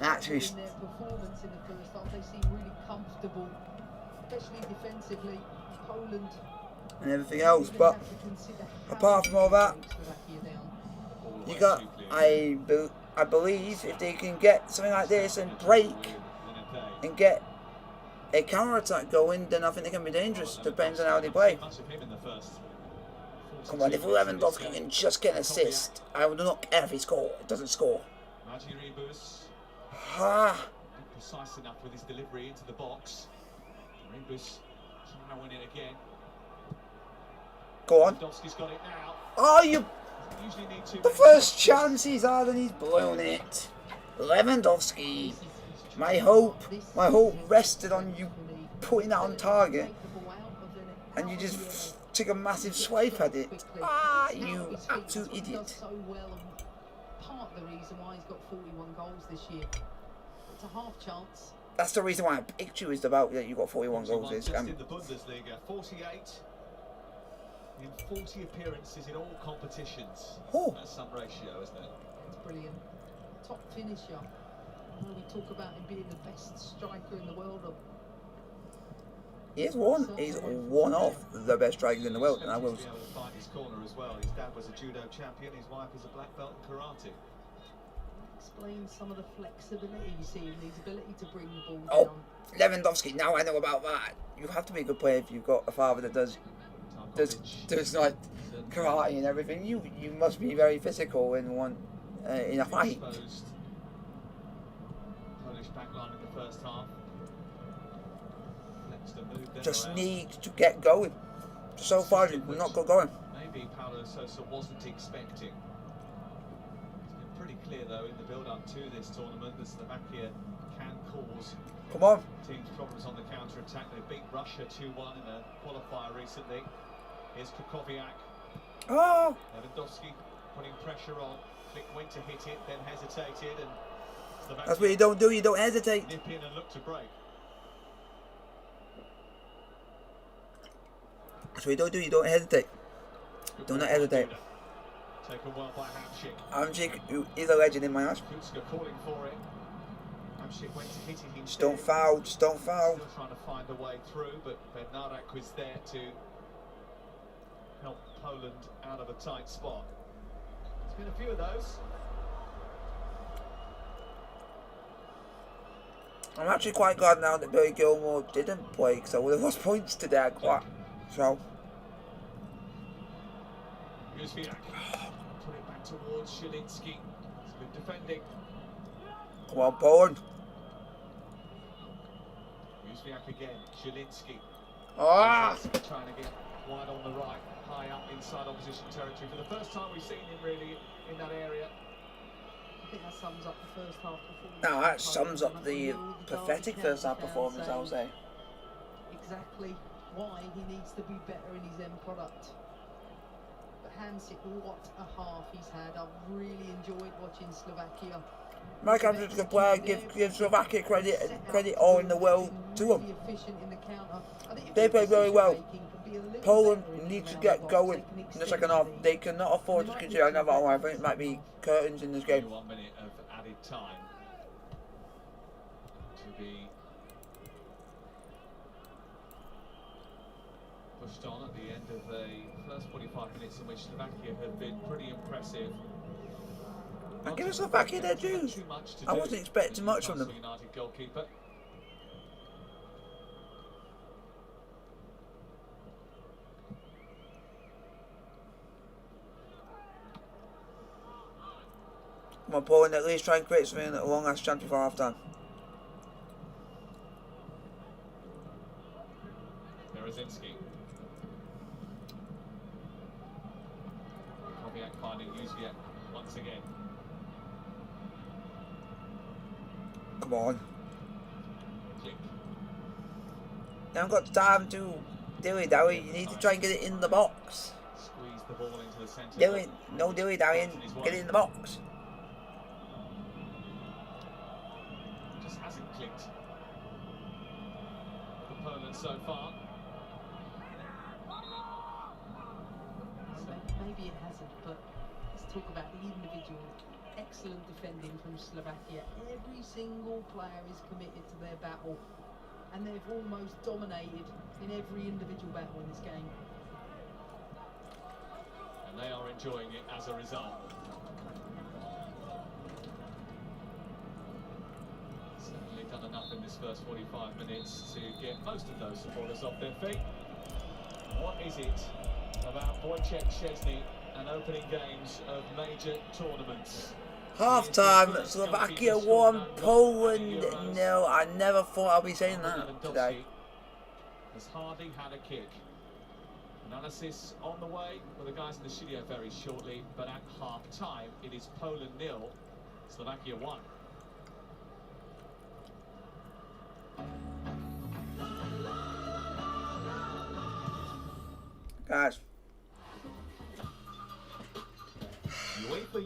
Actually, in their performance in the first half, they seem really comfortable, especially defensively. Poland and everything else, but apart from all that, you got I believe if they can get something like this and break and get a counter-attack going, then I think they can be dangerous. Depends on how they play. Come on, if Lewandowski can just get an assist, I would not care if he doesn't score. Ha! Precise enough with his delivery into the box. Rebus trying to win it again. Go on. Lewandowski's got it now. Oh, you... The first chance he's had and he's blown it. Lewandowski. My hope rested on you putting that on target, and you just took a massive swipe at it. Ah, you absolute idiot. Part of the reason why he's got 41 goals this year. It's a half chance. That's the reason why I picked you, is about that you got 41 goals. Just in the Bundesliga, 48. In 40 appearances in all competitions. Oh. That's some ratio, isn't it? It's brilliant. Top finisher. When we talk about him being the best striker in the world. He's one of the best strikers in the world, and I will. He's able to find his corner as well. His dad was a judo champion. His wife is a black belt in karate. explain some of the flexibility you see in his ability to bring the ball Oh, down. Lewandowski, now I know about that. You have to be a good player if you've got a father that does like karate and everything. You must be very physical in a fight. Polish backline in the first half. Just need to get going. So far, we're not got going. Maybe Paulo Sousa wasn't expecting. It's been pretty clear though in the build-up to this tournament that Slovakia can cause Come on. teams problems on the counter-attack. They beat Russia 2-1 in a qualifier recently. Here's Kukoviak. Oh. Lewandowski putting pressure on. Flick went to hit it, then hesitated, and Slovakia That's what you don't do. You don't hesitate. nip in and look to break. That's what you don't do. You don't hesitate. Do not hesitate. Taken well by Hamšík. Hamšík is a legend in my eyes. Kucka calling for it. Hamšík went to hit it himself. Just don't foul. Just don't foul. Still trying to find a way through, but Bednarek was there to help Poland out of a tight spot. There's been a few of those. I'm actually quite glad now that Billy Gilmore didn't play, because I would have lost points today. So. Jóźwiak put it back towards Zielinski. It's good defending. Come on, Poland. Jóźwiak again. Zielinski. Ah! Trying to get wide on the right, high up inside opposition territory. For the first time we've seen him really in that area. I think that sums up the first half performance. Now that sums up the pathetic first half performance, I would say. Exactly why he needs to be better in his end product. But Hamšík, what a half he's had. I've really enjoyed watching Slovakia. Mike Hamšík's a good player. Give Slovakia credit all in the world to them. They play very well. Poland needs to get going in the second half. They cannot afford to continue another hour. I think it might be curtains in this game. 1 minute of added time to be pushed on at the end of the first 45 minutes, in which Slovakia have been pretty impressive. And give Slovakia their dues. I wasn't expecting much from them. United goalkeeper. Come on, Poland, at least try and create something a long ass chance before half time. Berezinski. Koviak finding Jóźwiak once again. Come on. Click. You haven't got time to dilly dally. You need to try and get it in the box. Squeeze the ball into the centre. No dilly dallying. Get it in the box. Just hasn't clicked for Poland so far. Maybe it hasn't, but let's talk about the individual. Excellent defending from Slovakia. Every single player is committed to their battle, and they've almost dominated in every individual battle in this game. And they are enjoying it as a result. Certainly done enough in this first 45 minutes to get most of those supporters off their feet. What is it about Wojciech Szczesny and opening games of major tournaments? Half time, Slovakia 1, Poland 0. I never thought I'd be saying that today. Has hardly had a kick. Analysis on the way with the guys in the studio very shortly, but at half time it is Poland 0, Slovakia 1. Guys,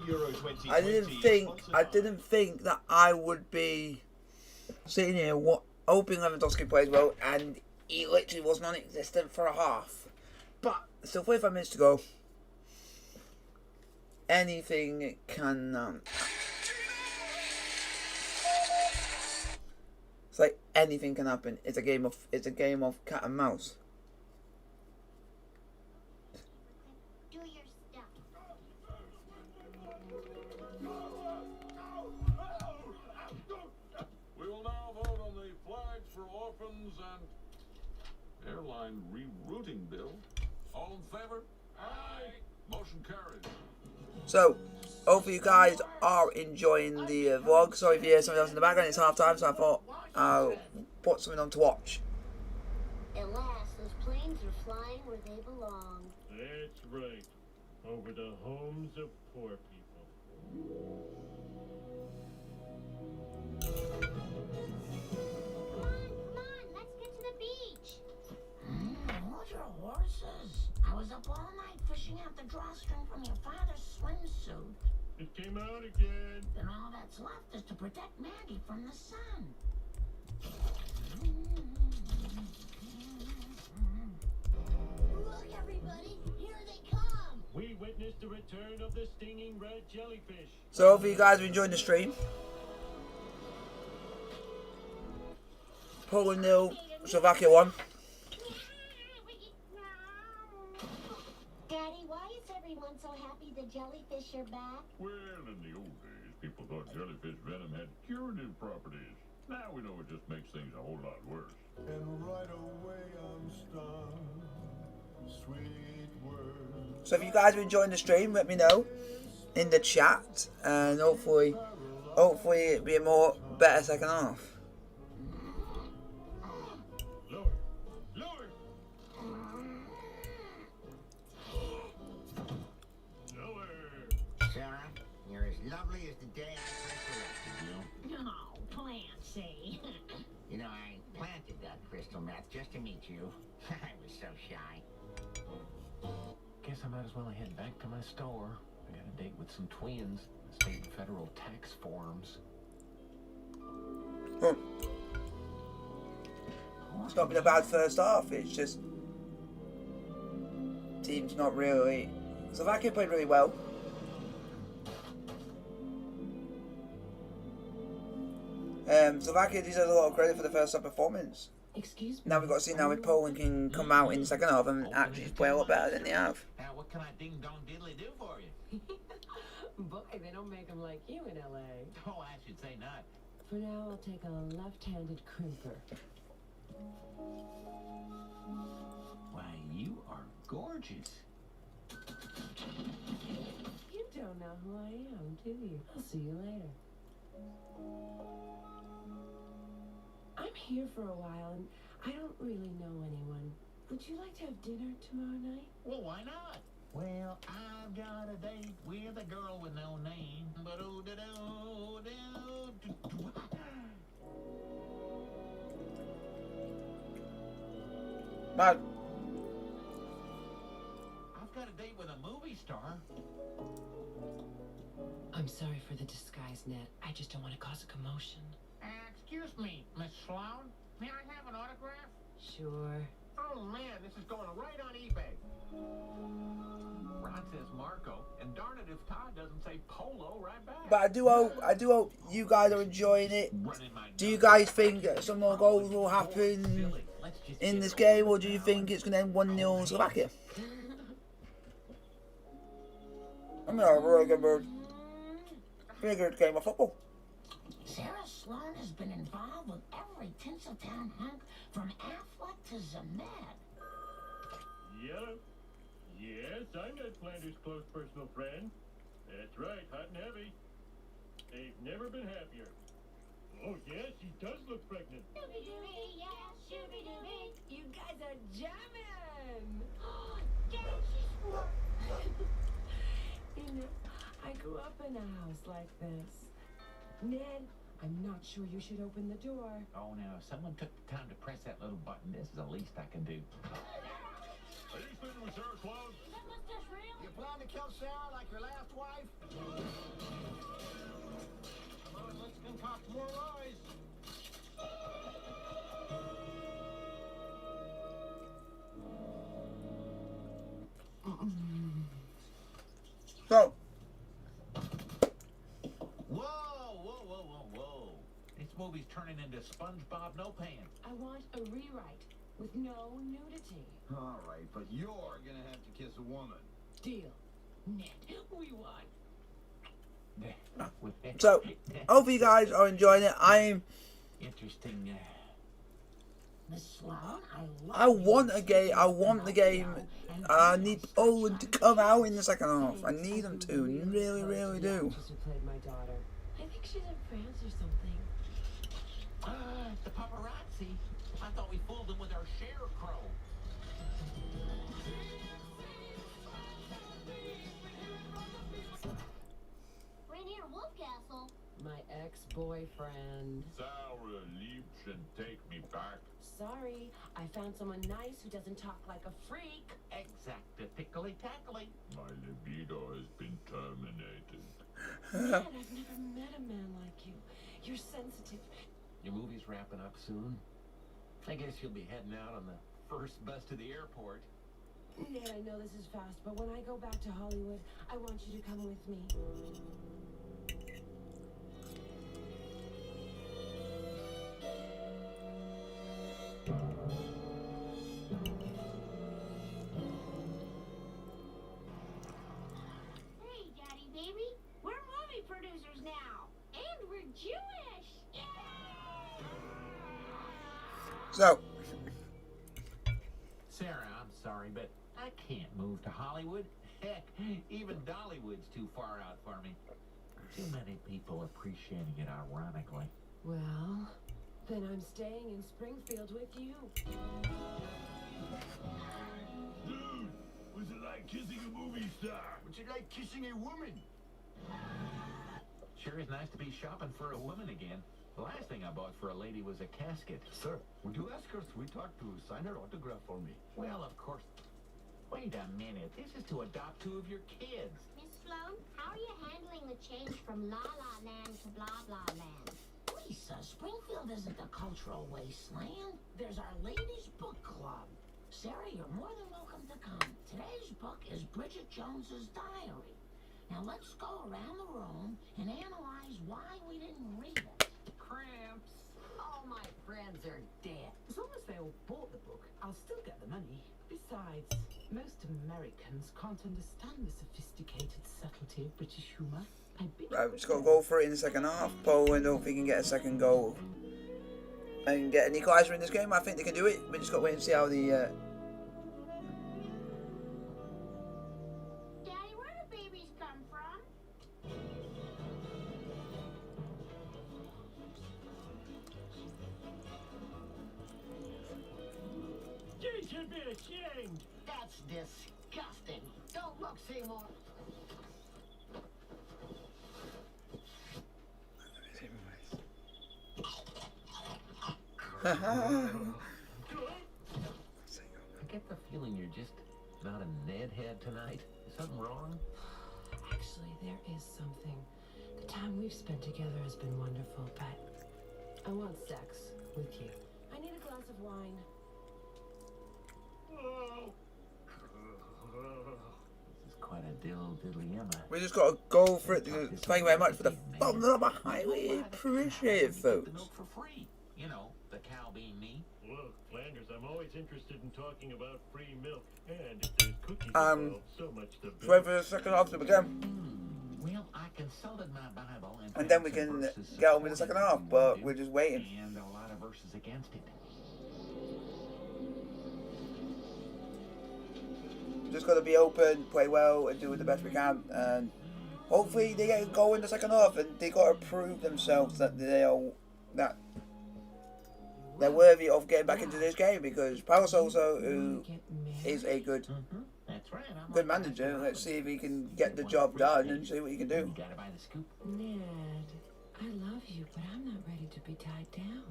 Euro 2020 I didn't think that I would be sitting here hoping Lewandowski plays well, and he literally was non-existent for a half. But still 45 minutes to go. Anything can it's like anything can happen. It's a game of cat and mouse. So, hopefully you guys are enjoying the vlog. Sorry if you hear something else in the background. It's half time, so I thought I'll put something on to watch. At last, those planes are flying where they belong. That's right. Over the homes of poor people. Come on, let's get to the beach. Hold your horses. I was up all night fishing out the drawstring from your father's swimsuit. It came out again. Then all that's left is to protect Maggie from the sun. Look, everybody, here they come. We witnessed the return of the stinging red jellyfish. So hopefully you guys are enjoying the stream. Poland 0, Slovakia 1. Daddy, why is everyone so happy the jellyfish are back? Well, in the old days, people thought jellyfish venom had curative properties. Now we know it just makes things a whole lot worse. And right away I'm stung, sweet words. So if you guys are enjoying the stream, let me know in the chat, and hopefully it'll be a more better second half. Lower. Lower. Lower. Sarah, you're as lovely as the day I first elected you. No, Clancy. You know, I planted that crystal meth just to meet you. I was so shy. Guess I might as well head back to my store. I got a date with some twins. State and federal tax forms. It's not been a bad first half. It's just team's not really. Slovakia played really well. Slovakia deserves a lot of credit for the first half performance. Excuse me. Now we've got to see now if Poland can come out in the second half and actually play a lot better than they have. Now, what can I ding-dong diddly do for you? Boy, they don't make them like you in L.A. Oh, I should say not. For now, I'll take a left-handed crimper. Why, you are gorgeous. You don't know who I am, do you? I'll see you later. I'm here for a while, and I don't really know anyone. Would you like to have dinner tomorrow night? Well, why not? Well, I've got a date with a girl with no name. Man, I've got a date with a movie star. I'm sorry for the disguise, Ned. I just don't want to cause a commotion. Excuse me, Miss Sloan. May I have an autograph? Sure. Oh man, this is going right on eBay. Ron says Marco, and darn it if Todd doesn't say Polo right back. but I do hope you guys are enjoying it. Do you guys think some more goals will happen in this game, or do you think it's going to end 1-0 Slovakia? I mean, a really good game of football. Sarah Sloan has been involved with every Tinseltown hunk from Affleck to Zemed. Yellow. Yes, I'm Ned Flanders' close personal friend. That's right, hot and heavy. They've never been happier. Oh, yes, she does look pregnant. Shooby-dooby, yeah, shooby-dooby. You guys are jamming! Dad, she's what? You know, I grew up in a house like this. Ned, I'm not sure you should open the door. Oh, now, if someone took the time to press that little button, this is the least I can do. Are you sleeping with Sarah Sloan? Is that mustache real? You plan to kill Sarah like your last wife? Come on, let's concoct more lies. So, Whoa, whoa, whoa, whoa, whoa. This movie's turning into SpongeBob No Pants. I want a rewrite with no nudity. All right, but you're gonna have to kiss a woman. Deal. Ned, we won. so hopefully you guys are enjoying it. I'm Interesting Miss Sloan, I want a game. I want the game. I need Poland to come out in the second half. I need them to. Really, really do. Who played my daughter. I think she's in France or something. The paparazzi. I thought we fooled them with our scarecrow. Rainier Wolfcastle. My ex-boyfriend. Sarah Liebchen, take me back. Sorry, I found someone nice who doesn't talk like a freak. Exactly, tickly tackly. My libido has been terminated. Dad, I've never met a man like you. You're sensitive. Your movie's wrapping up soon. I guess you'll be heading out on the first bus to the airport. Ned, I know this is fast, but when I go back to Hollywood, I want you to come with me. Hey, Daddy Baby. We're movie producers now. And we're Jewish. So, Sarah, I'm sorry, but I can't move to Hollywood. Heck, even Dollywood's too far out for me. Too many people appreciating it ironically. Well, then I'm staying in Springfield with you. Dude, was it like kissing a movie star? Would you like kissing a woman? Sure is nice to be shopping for a woman again. The last thing I bought for a lady was a casket. Sir, would you ask her sweetheart to sign her autograph for me? Well, of course. Wait a minute. This is to adopt 2 of your kids. Miss Sloan, how are you handling the change from La La Land to Blah Blah Land? Lisa, Springfield isn't a cultural wasteland. There's our ladies' book club. Sarah, you're more than welcome to come. Today's book is Bridget Jones's Diary. Now let's go around the room and analyze why we didn't read it. Cramps. All my friends are dead. As long as they all bought the book, I'll still get the money. Besides, most Americans can't understand the sophisticated subtlety of British humour. right, we've just got to go for it in the second half. Poland, hope we can get a second goal and get an equalizer in this game. I think they can do it. We just got to wait and see how the. Daddy, where do babies come from? You should be ashamed. That's disgusting. Don't look, Seymour. I get the feeling you're just not a Ned head tonight. Is something wrong? Actually, there is something. The time we've spent together has been wonderful, but I want sex with you. I need a glass of wine. This is quite a diddly Emma. We just got to go for it. Thank you very much for the thumbs up. I highly appreciate it, folks. Milk for free. You know, the cow being me. Look, Flanders, I'm always interested in talking about free milk. And if there's cookies involved, so much the better. Wait for the second half to begin. Well, I consulted my Bible And then we can get on with the second half, but we're just waiting. And a lot of verses against it. Just got to be open, play well, and do it the best we can. And hopefully they get a goal in the second half, and they got to prove themselves that they're worthy of getting back into this game, because Parasolso, who is a good manager, let's see if he can get the job done and see what he can do. Ned, I love you, but I'm not ready to be tied down.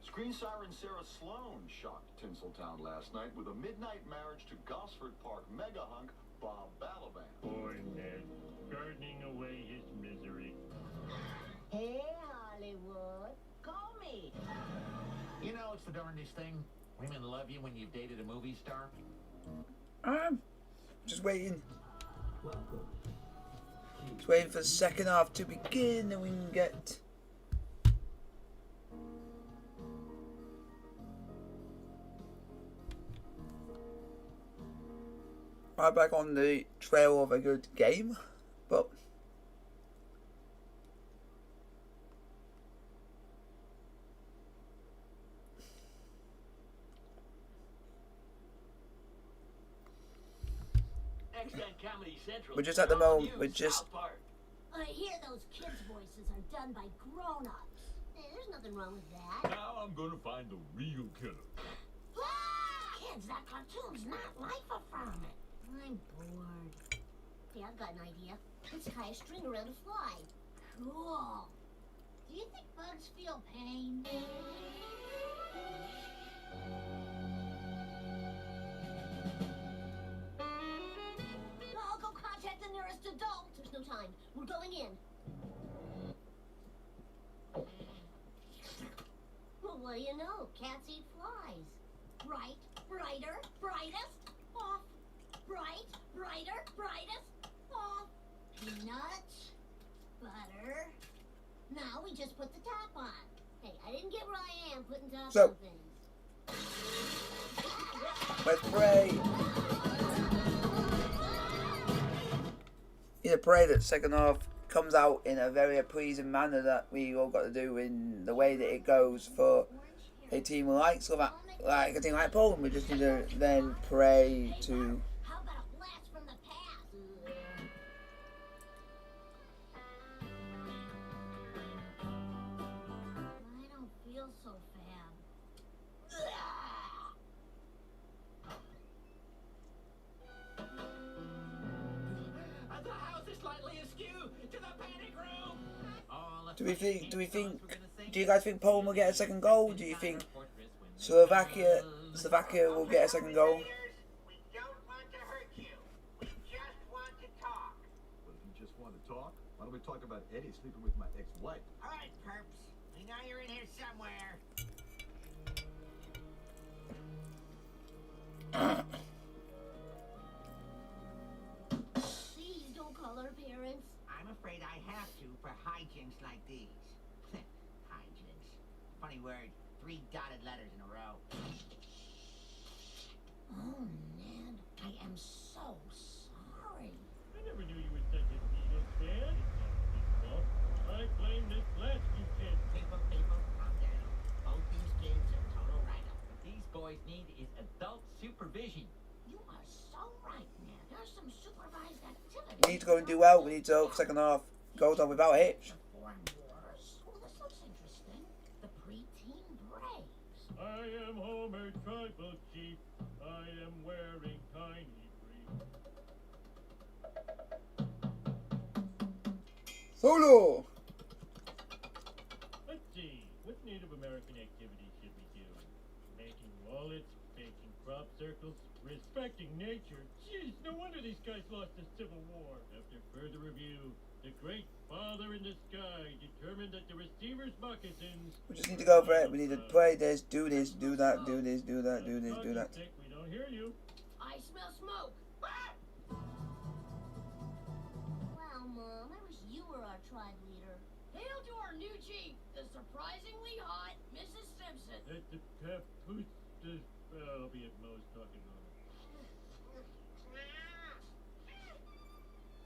Screen siren Sarah Sloan shocked Tinseltown last night with a midnight marriage to Gosford Park mega hunk Bob Balaban. Poor Ned, gardening away his misery. Hey, Hollywood, call me. You know, it's the darndest thing. Women love you when you've dated a movie star. Just waiting. Just waiting for the second half to begin, and we can get. Right back on the trail of a good game, but Comedy Central. We're just at the moment, we're just... South Park. I hear those kids' voices are done by grown-ups. Hey, there's nothing wrong with that. Now I'm gonna find the real killer. Kids, that cartoon's not life affirming. I'm bored. Hey, I've got an idea. Let's tie a string around a fly. Cool. Do you think bugs feel pain? I'll go contact the nearest adult. There's no time. We're going in. Well, what do you know? Cats eat flies. Bright, brighter, brightest, off. Bright, brighter, brightest, off. Peanuts, butter. Now we just put the top on. Hey, I didn't get where I am putting top on things. Let's pray. Yeah, pray that second half comes out in a very pleasing manner that we all got to do in the way that it goes for a team like a team like Poland. We just need to then pray to. How about a blast from the past? I don't feel so fab. The house is slightly askew to the panic room. Do you guys think Poland will get a second goal? Do you think Slovakia will get a second goal? We don't want to hurt you. We just want to talk. Well, if you just want to talk, why don't we talk about Eddie sleeping with my ex-wife? All right, perps. We know you're in here somewhere. Please don't call our parents. I'm afraid I have to for hijinks like these. Hijinks. Funny word. 3 dotted letters in a row. Oh, Ned, I am so sorry. I never knew you were such a Beatles fan. Well, I blame this last few kids. People, calm down. Both these kids are total write-up. What these boys need is adult supervision. You are so right, Ned. There's some supervised activity. We need to go and do well. We need to hope second half goes on without a hitch. Foreign wars. Well, this looks interesting. The preteen Braves. I am Homer, tribal chief. I am wearing tiny brief. Solo! Let's see, what Native American activities should we do? Making wallets, baking crop circles, respecting nature. Jeez, no wonder these guys lost the Civil War. After further review, the great Father in the sky determined that the receiver's moccasins... We just need to go for it. We need to play this, do that, do this, do that, do this, do that. We don't hear you. I smell smoke. Wow, Mom, I wish you were our tribe leader. Hail to our new chief, the surprisingly hot Mrs. Simpson. Who's the... I'll be at Mo's talking on it.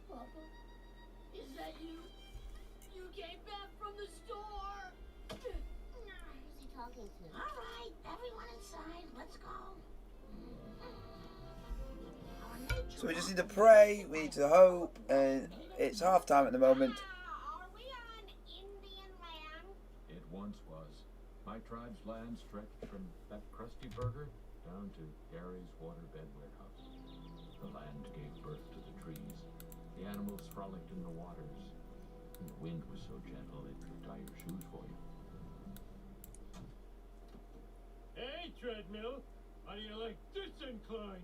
Papa, is that you? You came back from the store. Who's he talking to? All right, everyone inside. Let's go. So we just need to pray, we need to hope, and it's half time at the moment. Are we on Indian land? It once was. My tribe's land stretched from that crusty burger down to Gary's waterbed warehouse. The land gave birth to the trees. The animals frolicked in the waters. And the wind was so gentle it could tie your shoes for you. Hey, treadmill! How do you like this incline?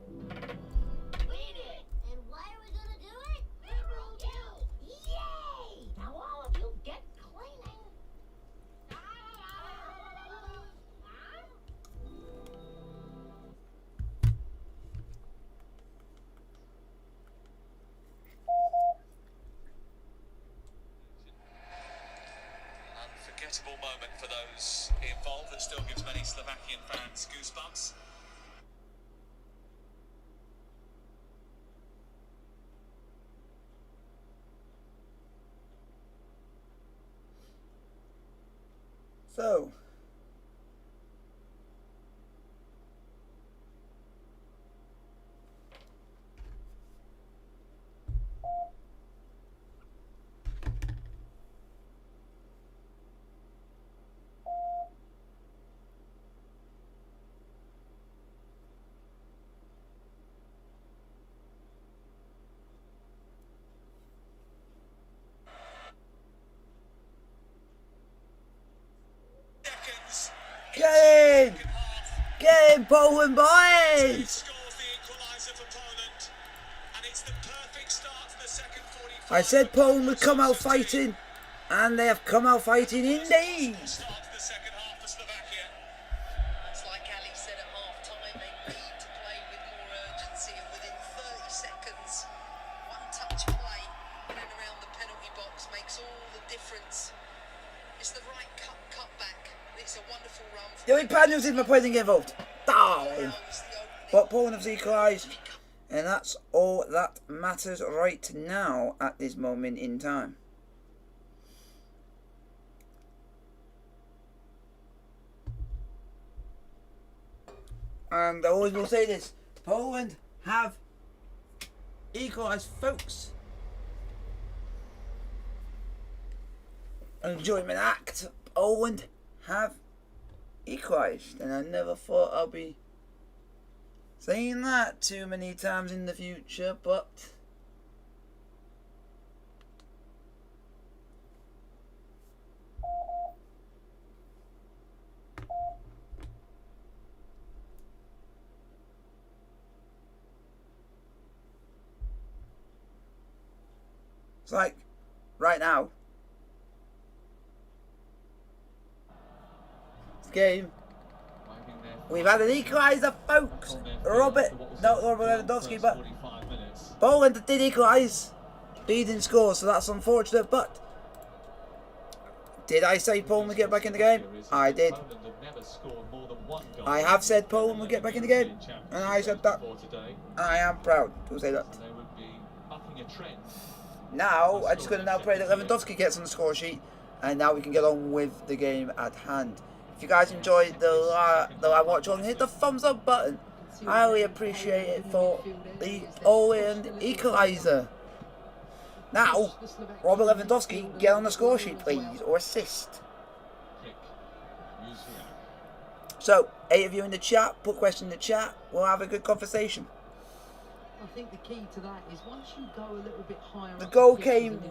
We did. And why are we gonna do it? Liberal guild. Yay! Now all of you get cleaning. Unforgettable moment for those involved that still gives many Slovakian fans goosebumps. So, in Poland, boys! I said Poland would come out fighting, and they have come out fighting indeed. It's like Ali said at half-time, they need to play with more urgency, and within 30 seconds, one-touch play in and around the penalty box makes all the difference. It's the right cut-back. It's a wonderful run. The only bad news is my player didn't get involved. Oh. But Poland have equalised, and that's all that matters right now at this moment in time. And I always will say this, Poland have equalised, folks. An enjoyment act. Poland have equalised, and I never thought I'd be saying that too many times in the future, but it's like right now, this game, we've had an equaliser, folks. Robert Lewandowski, but Poland did equalise. He didn't score, so that's unfortunate. But did I say Poland would get back in the game? I did. I have said Poland would get back in the game, and I said that. I am proud to say that. Now, I'm just going to now pray that Lewandowski gets on the score sheet, and now we can get on with the game at hand. If you guys enjoyed the live watch along, hit the thumbs up button. I really appreciate it for the all-in equaliser. Now, Robert Lewandowski, get on the score sheet, please, or assist. So, 8 of you in the chat, put questions in the chat. We'll have a good conversation. I think the key to that is once you go a little bit higher. The goal came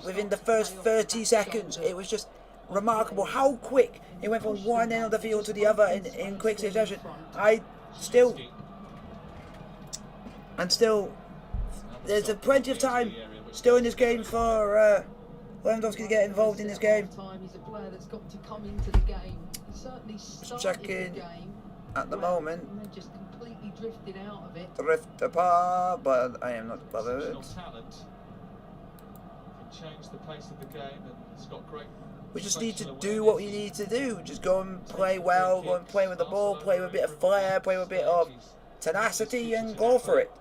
within the first 30 seconds. It was just remarkable how quick it went from one end of the field to the other in quick succession. There's plenty of time still in this game for Lewandowski to get involved in this game. He's a player that's got to come into the game. Just checking at the moment. Just completely drifted out of it. Drift apart, but I am not bothered. Change the pace of the game, and it's got great. We just need to do what we need to do. Just go and play well, go and play with the ball, play with a bit of flair, play with a bit of tenacity, and go for it.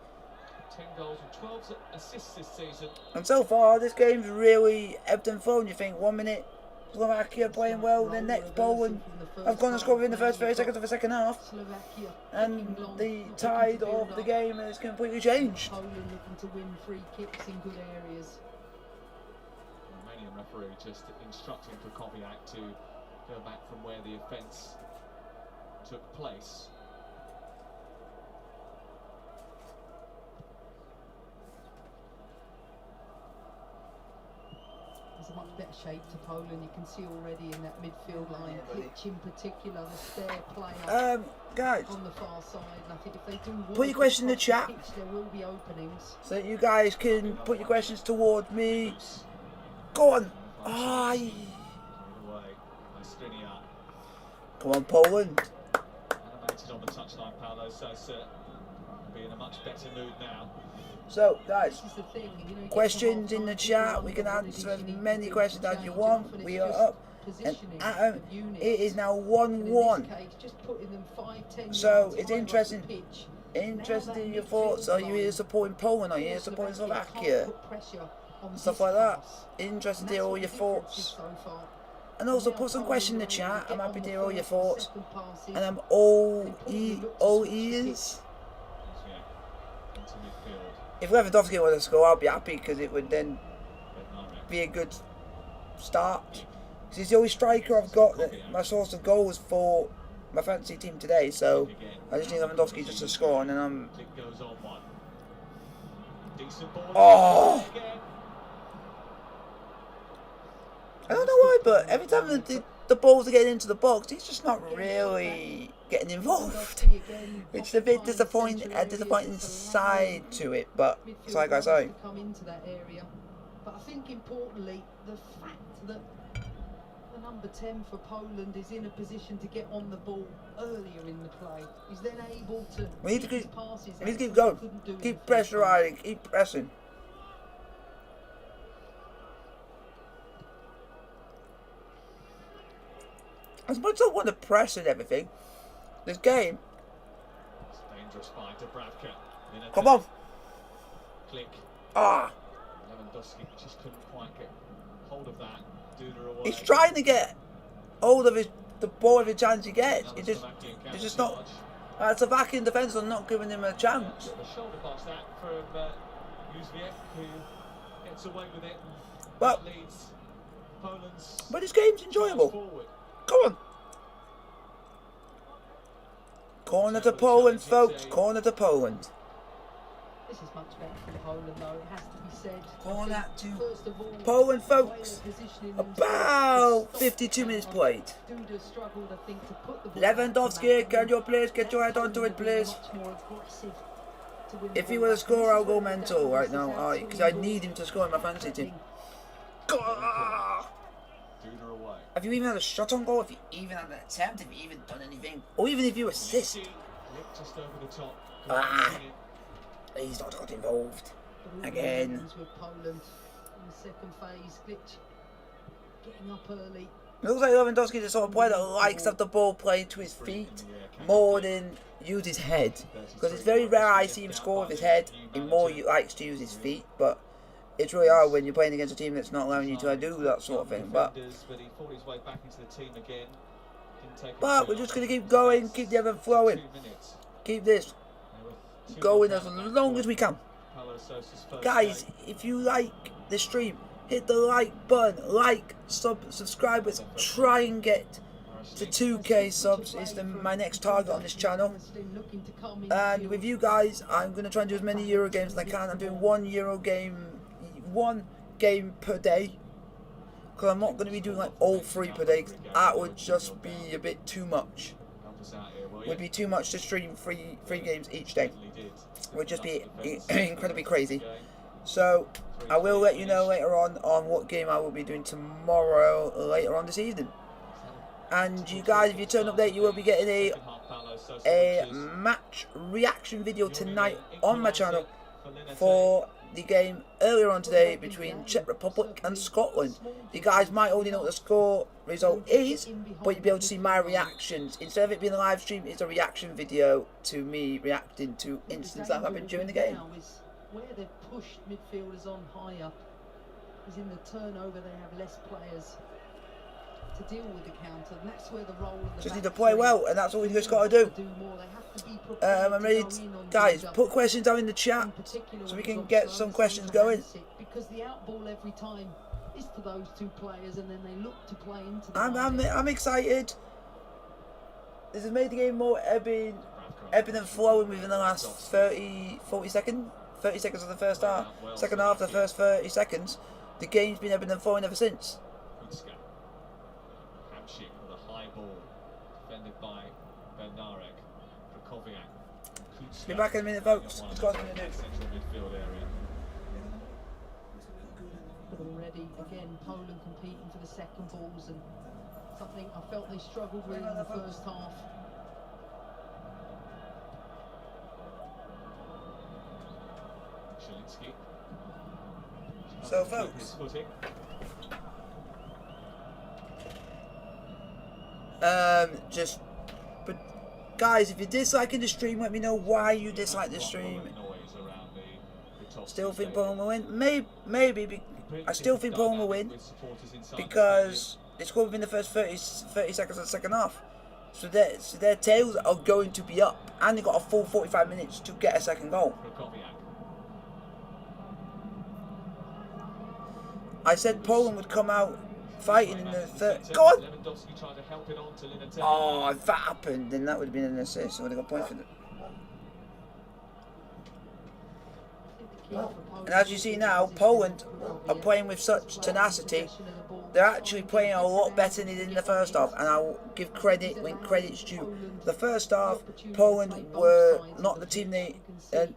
10 goals and 12 assists this season. And so far, this game's really ebbed and flowed. You think 1 minute Slovakia playing well, then next Poland have gone and scored within the first 30 seconds of the second half, and the tide of the game has completely changed. Poland looking to win free kicks in good areas. Romanian referee just instructing Prokoviak to go back from where the offence took place. There's a much better shape to Poland. You can see already in that midfield line, Pitch in particular, the spare player guys, on the far side. And I think if they do put your question in the chat, pitch, there will be openings. So that you guys can put your questions towards me. Go on. Come on, Poland. Animated on the touchline, Paolo Sosa. Be in a much better mood now. So, guys, questions in the chat. We can answer as many questions as you want. We are up. And it is now 1-1. So, it's interesting. Interested in your thoughts. Are you here supporting Poland? Are you here supporting Slovakia? Stuff like that. Interested to hear all your thoughts. And also put some questions in the chat. I'm happy to hear all your thoughts. And I'm all ears. If Lewandowski were to score, I'd be happy because it would then be a good start. Because he's the only striker I've got that my source of goals for my fantasy team today. So I just need Lewandowski just to score, and then I'm. Oh! I don't know why, but every time the balls are getting into the box, he's just not really getting involved, which is a bit disappointing. A disappointing side to it, but it's like I say. Come into that area, but I think importantly the fact that the number 10 for Poland is in a position to get on the ball earlier in the play. He's then able to. We need to keep going, keep pressurizing, keep pressing. As much as I want to press and everything, this game. It's a dangerous fight to Bravka. Come on. Click. Ah. Lewandowski just couldn't quite get hold of that. Duda away. He's trying to get hold of the ball every chance he gets. It's just not. Slovakian defence are not giving him a chance. The shoulder pass that from Uzviek, who gets away with it. Well, Leads Poland's. But this game's enjoyable. Forward. Come on. Corner to Poland, folks. Corner to Poland. This is much better for Poland, though. It has to be said. Corner to Poland, folks. About 52 minutes played. Duda struggled, I think, to put the ball. Lewandowski, can you please get your head onto it, please? If he were to score, I'll go mental right now, because I need him to score in my fantasy team. Have you even had a shot on goal? Have you even had an attempt? Have you even done anything? Or even if you assist? Just over the top. He's not got involved. Again. With Poland in the second phase, glitch getting up early. It looks like Lewandowski is the sort of player that likes to have the ball playing to his feet more than use his head. Because it's very rare I see him score with his head. He more likes to use his feet, but it's really hard when you're playing against a team that's not allowing you to do that sort of thing. But we're just going to keep going, keep the other flowing. Keep this going as long as we can. Guys, if you like this stream, hit the like button, subscribers, try and get to 2k subs is my next target on this channel. And with you guys, I'm going to try and do as many Euro games as I can. I'm doing one game per day, because I'm not going to be doing like all 3 per day, 'cause that would just be a bit too much. Would be too much to stream three games each day. Would just be incredibly crazy. So I will let you know later on what game I will be doing tomorrow, later on this evening. And you guys, if you turn up late, you will be getting a match reaction video tonight on my channel for the game earlier on today between Czech Republic and Scotland. You guys might already know what the score result is, but you'll be able to see my reactions. Instead of it being a live stream, it's a reaction video to me reacting to incidents that happened during the game. Where they've pushed midfielders on higher is in the turnover. They have less players to deal with the counter, and that's where the role of the just need to play well, and that's all we just got to do. I'm ready guys, put questions down in the chat so we can get some questions going. Because the outball every time is to those 2 players, and then they look to play into the I'm excited. This has made the game more ebbing and flowing within the last 40 seconds. 30 seconds of the first half. Second half, the first 30 seconds. The game's been ebbing and flowing ever since. Hamshik with a high ball, defended by Bednarek. Be back in a minute, folks. What's going to do? Central midfield area. Already, again, Poland competing for the second balls, and something I felt they struggled with in the first half. So, folks, but guys, if you're disliking the stream, let me know why you dislike the stream. Still think Poland will win? Maybe. I still think Poland will win because they scored within the first 30 seconds of the second half. So their tails are going to be up, and they got a full 45 minutes to get a second goal. I said Poland would come out fighting in the third. Go on! Oh, if that happened, then that would have been an assist. So I would have got points for it. And as you see now, Poland are playing with such tenacity they're actually playing a lot better than they did in the first half, and I'll give credit when credit's due. The first half, Poland were not the team they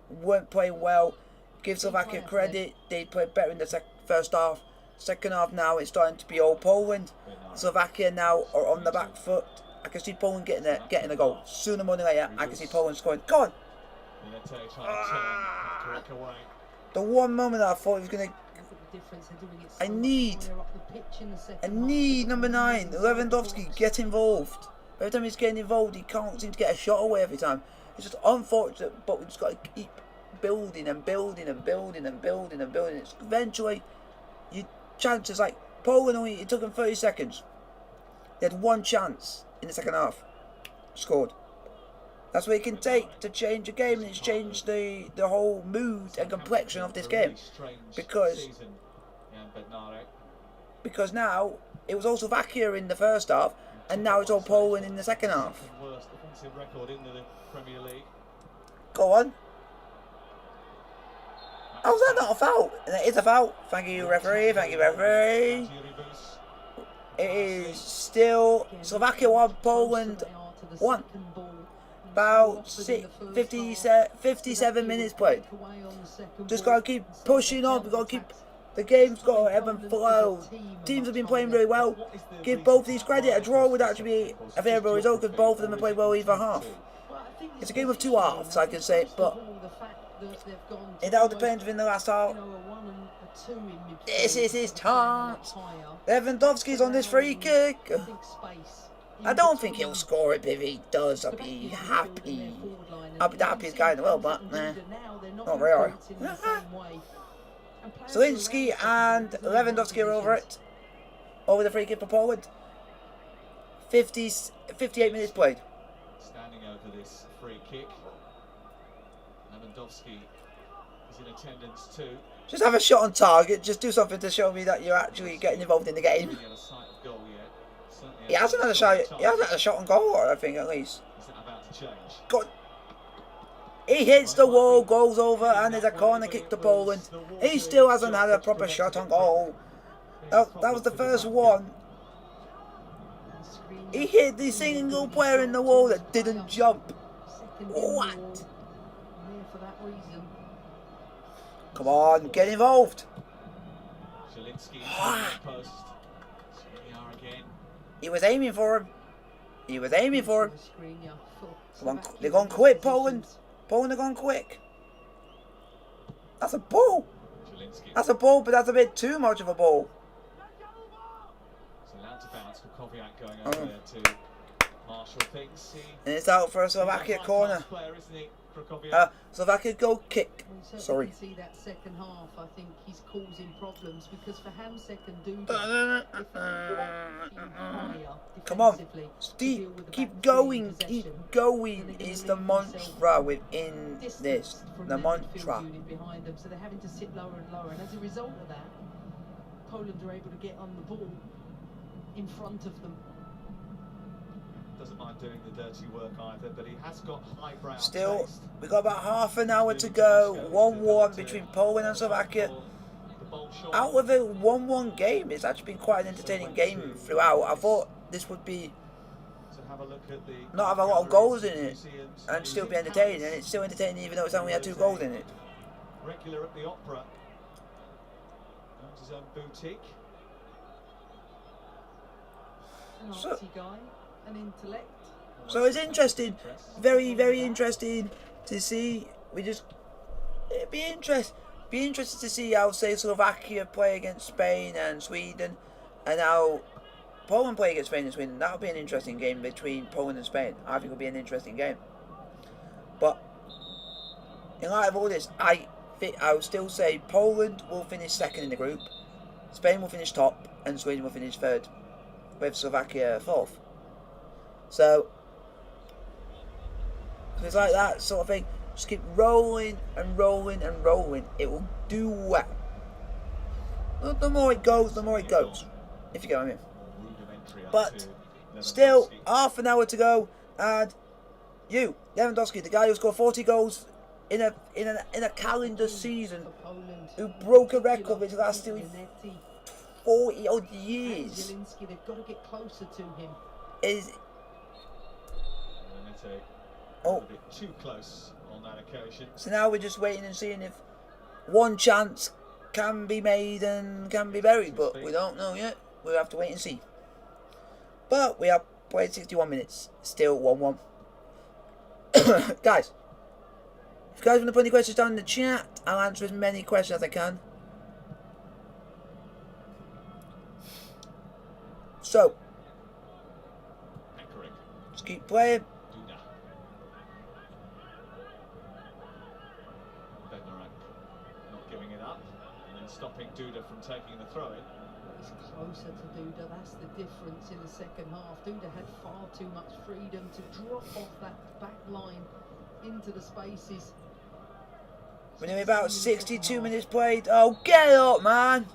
weren't playing well. Give Slovakia credit, they played better in the first half. Second half now, it's starting to be all Poland. Slovakia now are on the back foot. I can see Poland getting a goal. Sooner more than later, I can see Poland scoring. Go on! The one moment I thought he was going to... I need number 9, Lewandowski, get involved. Every time he's getting involved, he can't seem to get a shot away every time. It's just unfortunate, but we just got to keep building and building and building and building and building. It's eventually, your chances, like Poland, only it took them 30 seconds. They had one chance in the second half. Scored. That's what it can take to change a game, and it's changed the whole mood and complexion of this game. Because now it was all Slovakia in the first half, and now it's all Poland in the second half. Go on. How's that not a foul? And it is a foul. Thank you, referee. Thank you, referee. It is still Slovakia 1, Poland 1. About 57 minutes played. Just got to keep pushing on. We've got to keep... The game's got to ebb and flow. Teams have been playing really well. Give both these credit. A draw would actually be a favourable result because both of them have played well either half. It's a game of two halves, I can say, but it all depends in the last half. This is his chance. Lewandowski's on this free kick. I don't think he'll score it, but if he does, I'll be happy. I'll be the happiest guy in the world, but nah, not really. Zielinski and Lewandowski are over it. Over the free kick for Poland. 58 minutes played. Standing over this free kick. Lewandowski is in attendance too. Just have a shot on target. Just do something to show me that you're actually getting involved in the game. He hasn't had a shot. He hasn't had a shot on goal, I think, at least. God. He hits the wall, goes over, and there's a corner kick to Poland. He still hasn't had a proper shot on goal. That was the first one. He hit the single player in the wall that didn't jump. What? Come on, get involved. He was aiming for him. He was aiming for him. Come on, they're going quick, Poland. Poland are going quick. That's a ball. That's a ball, but that's a bit too much of a ball. And it's out for a Slovakia corner. Slovakia goal kick. Sorry. You can see that second half. I think he's causing problems because for Hamsek and Duda, come on, Steve, keep going, keep going is the mantra within this. The mantra. Behind them, so they're having to sit lower and lower, and as a result of that, Poland are able to get on the ball in front of them. Doesn't mind doing the dirty work either, but he has got highbrow still, taste. we got about half an hour to go. 1-1 between Poland and Slovakia. Out of a 1-1 game, it's actually been quite an entertaining game throughout. I thought this would be not have a lot of goals in it and still be entertaining, and it's still entertaining even though it's only had 2 goals in it. Regular at the opera. Owns his own boutique. An artsy guy. An intellect. So it's interesting, very, very interesting to see. It'd be interesting to see how, say, Slovakia play against Spain and Sweden, and how Poland play against Spain and Sweden. That would be an interesting game between Poland and Spain. I think it would be an interesting game. But in light of all this, I would still say Poland will finish second in the group, Spain will finish top, and Sweden will finish third, with Slovakia fourth. So it's like that sort of thing. Just keep rolling and rolling and rolling. It will do well. The more it goes, the more it goes. If you get what I mean. But still, half an hour to go, and you, Lewandowski, the guy who scored 40 goals in a calendar season, who broke a record which lasted 40 odd years. Zielinski, they've got to get closer to him. Is a bit too close on that occasion. So now we're just waiting and seeing if one chance can be made and can be buried, but we don't know yet. We'll have to wait and see. But we have played 61 minutes, still 1-1. Guys, if you guys want to put any questions down in the chat, I'll answer as many questions as I can. So, let's keep playing. Not giving it up, and then stopping Duda from taking the throw in. He's closer to Duda, that's the difference in the second half. Duda had far too much freedom to drop off that back line into the spaces. We're nearly about 62 minutes played. Oh, get up, man!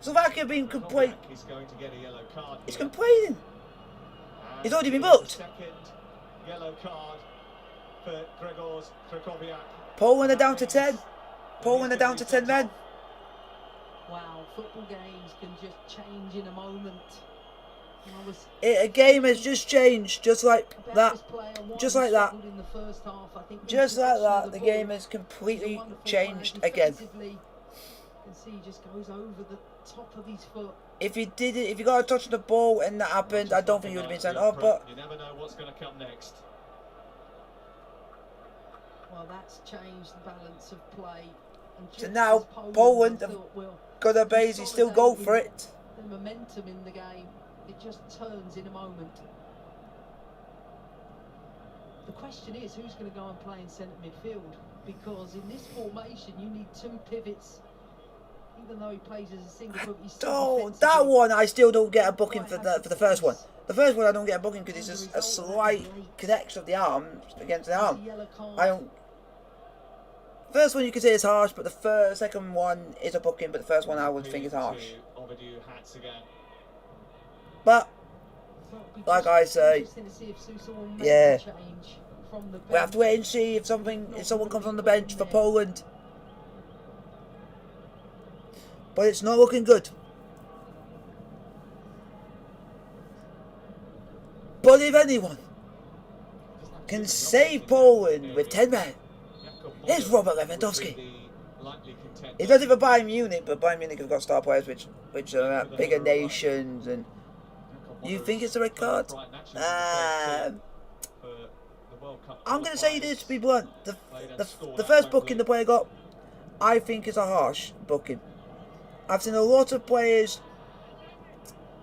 Slovakia being complete. He's going to get a yellow card. He's complaining. He's already been booked. Second yellow card for Gregor's Krakowiak. Poland are down to 10. Poland are down to 10 men. Wow, football games can just change in a moment. A game has just changed, just like that. Just like that. Just like that, the game has completely changed again. He just goes over the top of his foot. If you got a touch of the ball and that happened, I don't think you would have been sent off. But you never know what's going to come next. Well, that's changed the balance of play. So now Poland have got a base, still go for it. The momentum in the game, it just turns in a moment. The question is, who's going to go and play in centre midfield? Because in this formation, you need two pivots. Even though he plays as a single foot, he's still that one I still don't get a booking for the first one. The first one I don't get a booking because it's just a slight connection of the arm against the arm. I don't. First one you could say is harsh, but the second one is a booking, but the first one I would think is harsh. But like I say, yeah, we have to wait and see if someone comes on the bench for Poland. But it's not looking good. But if anyone can save Poland with 10 men, it's Robert Lewandowski. He's not even Bayern Munich, but Bayern Munich have got star players which are bigger nations. And you think it's a red card? I'm going to say this to be blunt. The first booking the player got, I think is a harsh booking. I've seen a lot of players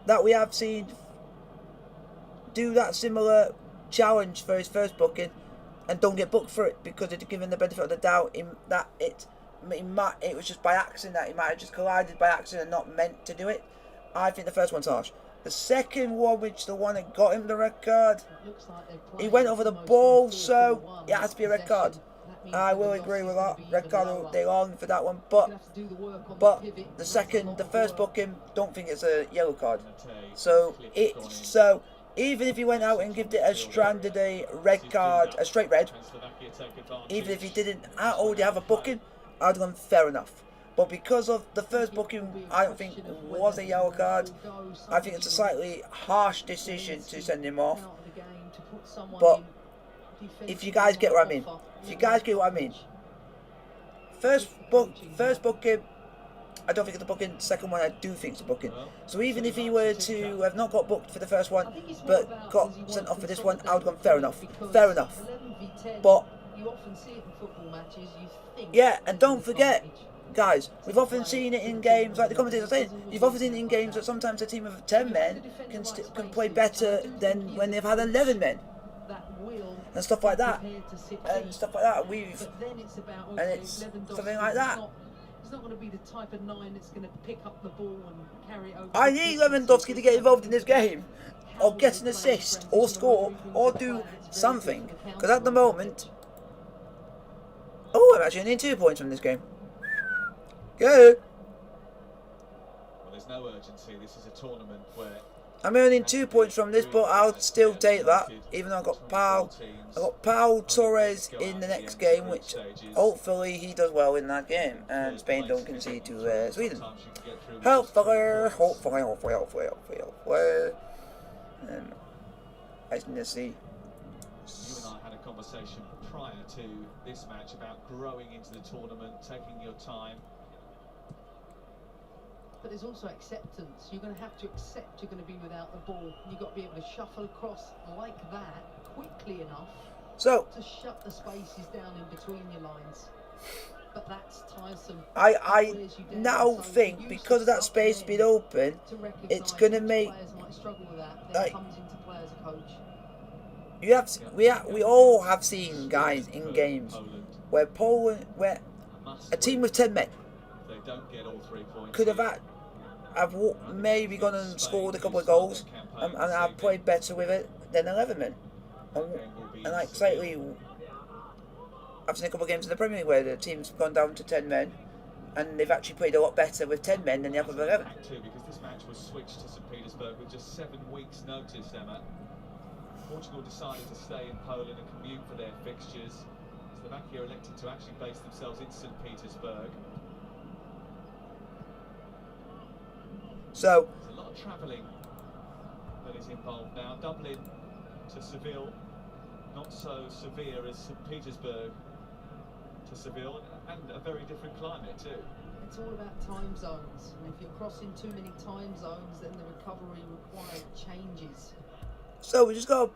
that we have seen do that similar challenge for his first booking and don't get booked for it because they're given the benefit of the doubt in that it was just by accident, that he might have just collided by accident and not meant to do it. I think the first one's harsh. The second one, which the one that got him the red card, he went over the ball, so it has to be a red card. I will agree with that. Red card all day long for that one, but the first booking, don't think it's a yellow card. So even if he went out and gave it a stranded a red card, a straight red, even if he didn't already have a booking, I'd have gone fair enough. But because of the first booking, I don't think was a yellow card. I think it's a slightly harsh decision to send him off. But if you guys get what I mean. First booking, I don't think it's a booking. Second one, I do think it's a booking. So even if he were to have not got booked for the first one, but got sent off for this one, I would have gone fair enough. Fair enough. But yeah, and don't forget, guys, we've often seen it in games, like the commentators are saying, you've often seen it in games that sometimes a team of 10 men can play better than when they've had 11 men. And stuff like that, and it's something like that. He's not going to be the type of 9 that's going to pick up the ball and carry it over. I need Lewandowski to get involved in this game, or get an assist, or score, or do something. Because at the moment, I'm actually needing 2 points from this game. Go. Well, there's no urgency. This is a tournament where I'm earning 2 points from this, but I'll still take that, even though I got Paul Torres in the next game, which hopefully he does well in that game, and Spain don't concede to Sweden. Hopefully. I just need to see. You and I had a conversation prior to this match about growing into the tournament, taking your time. But there's also acceptance. You're going to have to accept you're going to be without the ball. You've got to be able to shuffle across like that quickly enough to shut the spaces down in between your lines. But that's tiresome. I now think because of that space being open, it's going to make. Players might struggle with that. Then comes into play as a coach. We all have seen guys in games where Poland, where a team with 10 men could have maybe gone and scored a couple of goals and have played better with it than 11 men. And like slightly, I've seen a couple of games in the Premier League where the team's gone down to 10 men and they've actually played a lot better with 10 men than the other 11. Because this match was switched to St. Petersburg with just 7 weeks' notice, Emma. Portugal decided to stay in Poland and commute for their fixtures. Slovakia elected to actually base themselves in St. Petersburg. So there's a lot of travelling that is involved now. Dublin to Seville, not so severe as St. Petersburg to Seville, and a very different climate too. It's all about time zones, and if you're crossing too many time zones, then the recovery required changes. So we just got to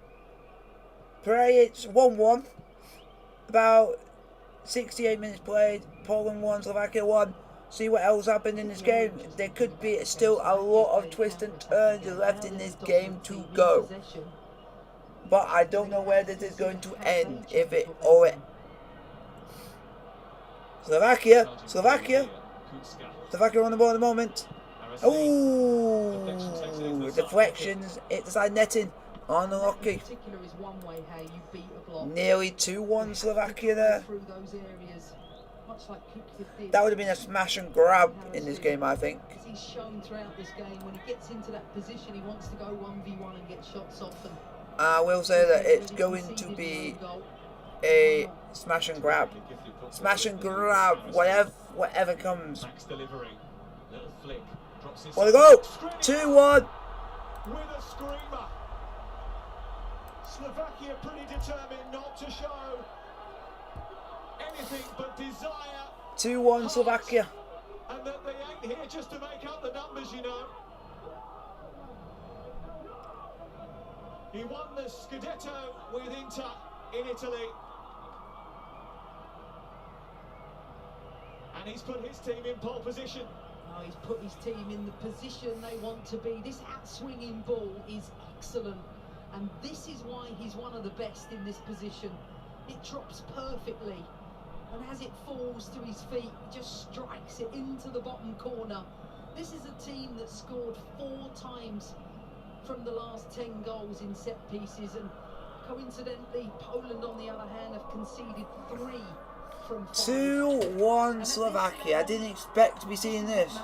pray it's 1-1. About 68 minutes played. Poland 1, Slovakia 1. See what else happened in this game. There could be still a lot of twists and turns left in this game to go. But I don't know where this is going to end. Slovakia on the ball at the moment. Ooh, deflections. It's side netting. Unlucky. Nearly 2-1 Slovakia there. That would have been a smash and grab in this game, I think. He's shown throughout this game when he gets into that position, he wants to go 1v1 and get shots off. And I will say that it's going to be a smash and grab. Smash and grab, whatever comes. What a go! 2-1. With a screamer. Slovakia pretty determined not to show anything but desire. 2-1 Slovakia. And that they ain't here just to make up the numbers, you know. He won the Scudetto with Inter in Italy. And he's put his team in pole position. Oh, he's put his team in the position they want to be. This out-swinging ball is excellent. And this is why he's one of the best in this position. It drops perfectly. And as it falls to his feet, he just strikes it into the bottom corner. This is a team that scored 4 times from the last 10 goals in set pieces. And coincidentally, Poland, on the other hand, have conceded 3 from 5. 2-1 Slovakia. I didn't expect to be seeing this.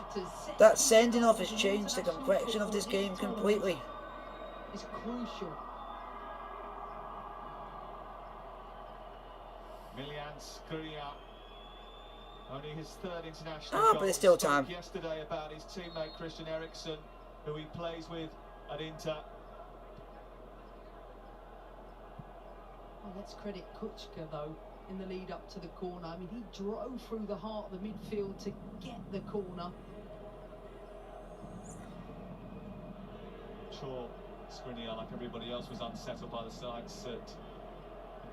That sending off has changed the complexion of this game completely. It's crucial. Milian Skriniar, only his 3rd international goal. But there's still time. Yesterday about his teammate Christian Eriksen, who he plays with at Inter. Well, let's credit Kuchka though in the lead up to the corner. I mean, he drove through the heart of the midfield to get the corner. Sure, Skriniar, like everybody else, was unsettled by the sights at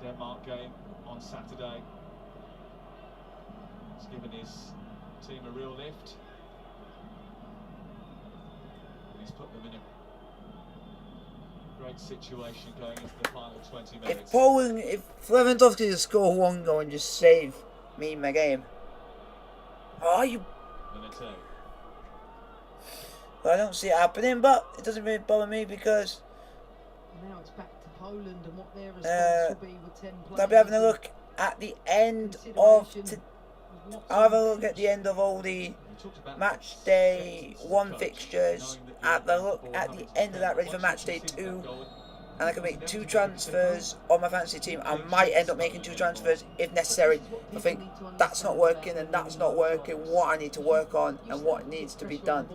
the Denmark game on Saturday. He's given his team a real lift. And he's put them in a great situation going into the final 20 minutes. If Lewandowski to score 1 goal and just save me in my game. Oh, you... Well, I don't see it happening, but it doesn't really bother me because... Now it's back to Poland and what their response will be with 10 players. I'll be having a look at the end of... I'll have a look at the end of all the talked about match day settings as a 1 coach, fixtures knowing that at the you're look capable at having the to end of that, ready for once match you've day conceded 2, that goal, and I can make inevitably 2 you can transfers on my fantasy team. I might end up making 2 transfers if necessary. I think that's not working and that's not working. What I need to work on and what needs to be done,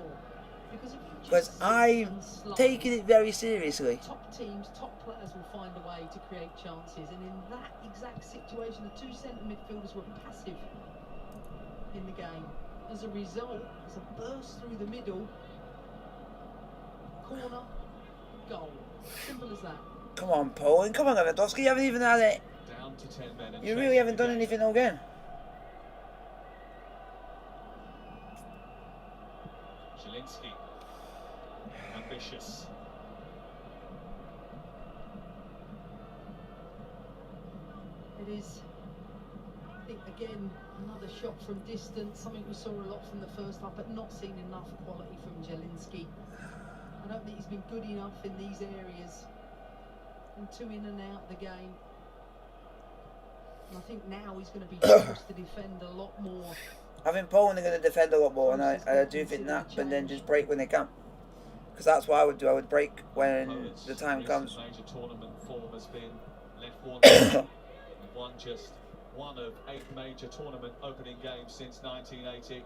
because I'm taking it very seriously. Top teams, top players will find a way to create chances, and in that exact situation, the 2 centre midfielders were passive in the game. As a result, there's a burst through the middle, corner, goal. Simple as that. Come on, Poland. Come on, Lewandowski. You haven't even had it. down to 10 men and You really haven't done chasing the game. anything all game. Zielinski, ambitious. It is, I think, again, another shot from distance, something we saw a lot from the first half, but not seen enough quality from Zielinski. I don't think he's been good enough in these areas, and 2 in and out the game. And I think now he's going to be forced to defend a lot more. I think Poland are going to defend a lot more, and I do think that, but then just break when they can. Because that's what I would do. I would break when Poland's the time recent comes. major tournament form has been left won. Won just one of 8 major tournament opening games since 1980.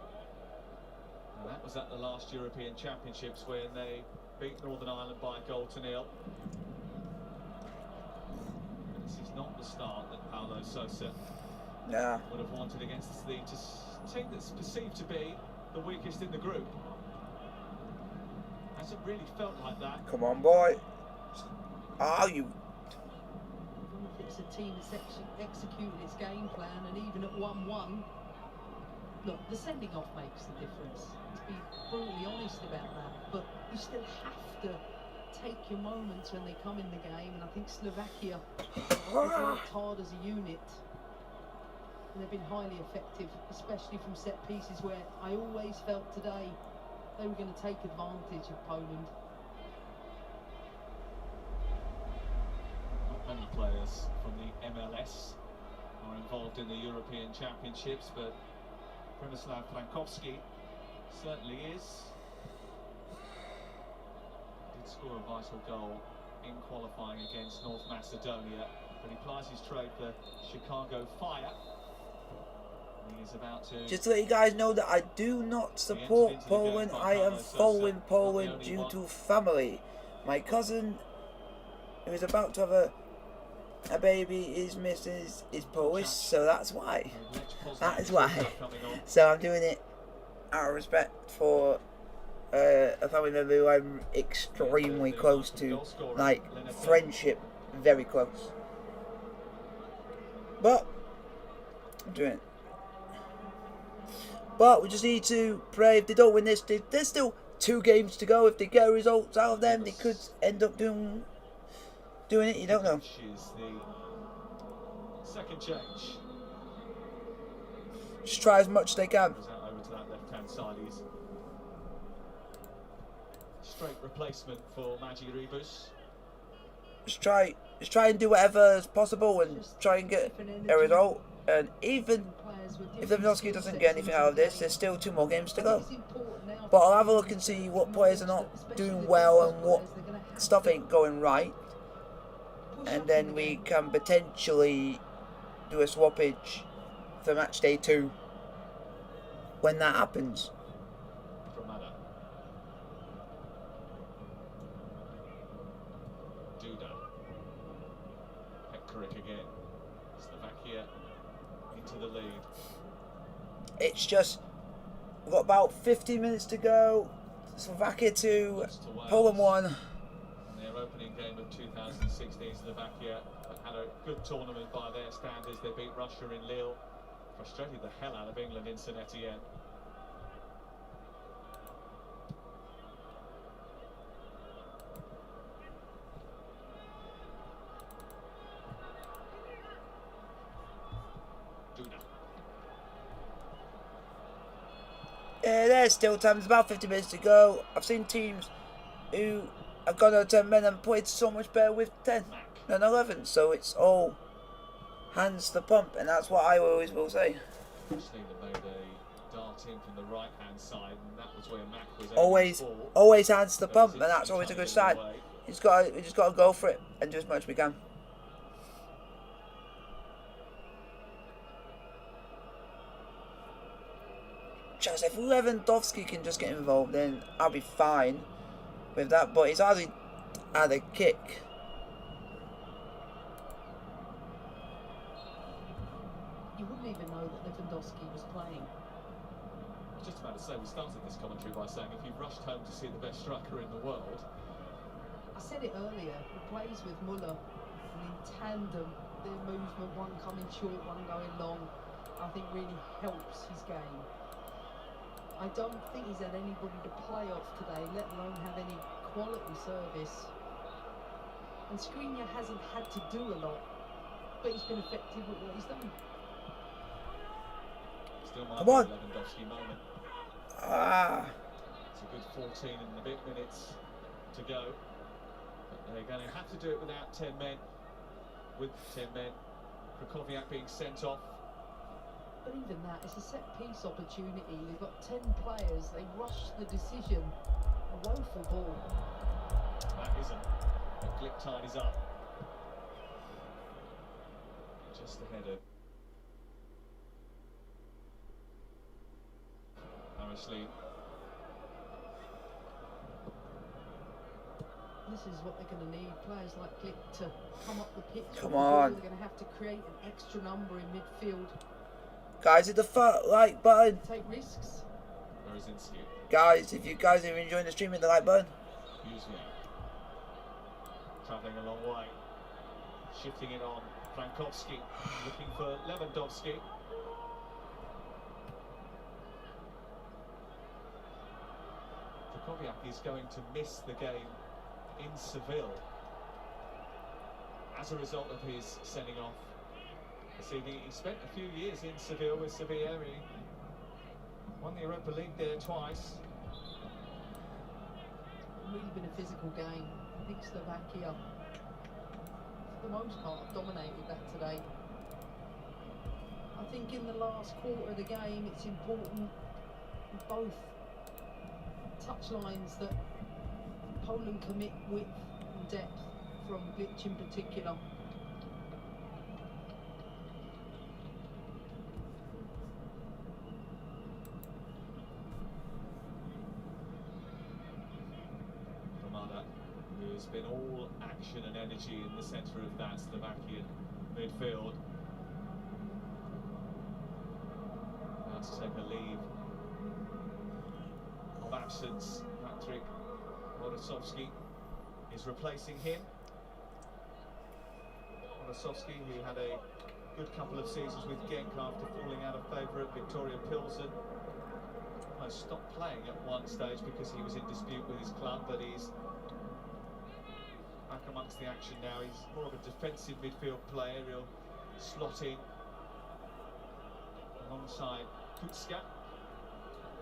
And that was at the last European Championships when they beat Northern Ireland by a goal to 0. This is not the start that Paulo Sousa Nah. would have wanted against the team that's perceived to be the weakest in the group. Hasn't really felt like that. Come on, boy. Oh, you. It's a team that's executed its game plan, and even at 1-1, look, the sending off makes the difference. Let's be brutally honest about that. But you still have to take your moments when they come in the game, and I think Slovakia have worked hard as a unit, and they've been highly effective, especially from set pieces, where I always felt today they were going to take advantage of Poland. Not many players from the MLS are involved in the European Championships, but Przemysław Frankowski certainly is. Did score a vital goal in qualifying against North Macedonia, but he plies his trade for Chicago Fire. He is about to... Just to let you guys know that I do not support Poland. I am following Poland due to family. My cousin, who is about to have a baby, his missus is Polish, so that's why. That is why. So I'm doing it out of respect for a family member who I'm extremely close to, like friendship, very close. But I'm doing it. But we just need to pray. If they don't win this, there's still 2 games to go. If they get results out of them, they could end up doing it. You don't know. Is the second change. Just try as much as they can. Goes out over to that left-hand side. He's straight replacement for Maciej Rybus. Just try and do whatever is possible and try and get a result. And even if Lewandowski doesn't get anything out of this, there's still 2 more games to go. But I'll have a look and see what players are not doing well and what stuff ain't going right. And then we can potentially do a swappage for match day 2 when that happens. Duda. Pekaric again. Slovakia into the lead. It's just, we've got about 15 minutes to go. Slovakia 2, Poland 1. Their opening game of 2016, Slovakia had a good tournament by their standards. They beat Russia in Lille, frustrated the hell out of England in Saint Etienne. There's still time. There's about 50 minutes to go. I've seen teams who have gone over 10 men and played so much better with 10 than 11. So it's all hands to the pump, and that's what I always will say. They made a dart in from the right hand side, and that was where Mac was always hands to pump, and that's always a good sign. We just got to go for it and do as much as we can. Just if Lewandowski can just get involved, then I'll be fine with that. But he's hardly had a kick. You wouldn't even know that Lewandowski was playing. I was just about to say, we started this commentary by saying if you've rushed home to see the best striker in the world. I said it earlier, he plays with Muller, and in tandem, their movement, one coming short, one going long, I think really helps his game. I don't think he's had anybody to play off today, let alone have any quality service. And Skriniar hasn't had to do a lot, but he's been effective with what he's done. Still Come on. Lewandowski moment. It's a good 14 and a bit minutes to go. But they're going to have to do it without 10 men. With 10 men. Krakowiak being sent off. But even that, it's a set-piece opportunity. They've got 10 players. They rush the decision. A woeful ball. That isn't. But Glick tidies up. Just ahead of Harrisley. This is what they're going to need. Players like Glick to come up the pitch. Come on. They're going to have to create an extra number in midfield. Guys, hit the like button. Take risks. Guys, if you guys are enjoying the stream, hit the like button. Travelling a long way. Shifting it on. Frankowski looking for Lewandowski. Krakowiak is going to miss the game in Seville as a result of his sending off. See, he spent a few years in Seville with Sevilla. He won the Europa League there twice. Really been a physical game. I think Slovakia, for the most part, dominated that today. I think in the last quarter of the game, it's important both touch lines that Poland commit width and depth from Glick in particular. Who's been all action and energy in the centre of that Slovakian midfield. Now to take a leave of absence. Patrick Wodosowski is replacing him. Wodosowski, who had a good couple of seasons with Genk after falling out of favour at Victoria Pilsen. Stopped playing at one stage because he was in dispute with his club, but he's back amongst the action now. He's more of a defensive midfield player. He'll slot in alongside Kutska.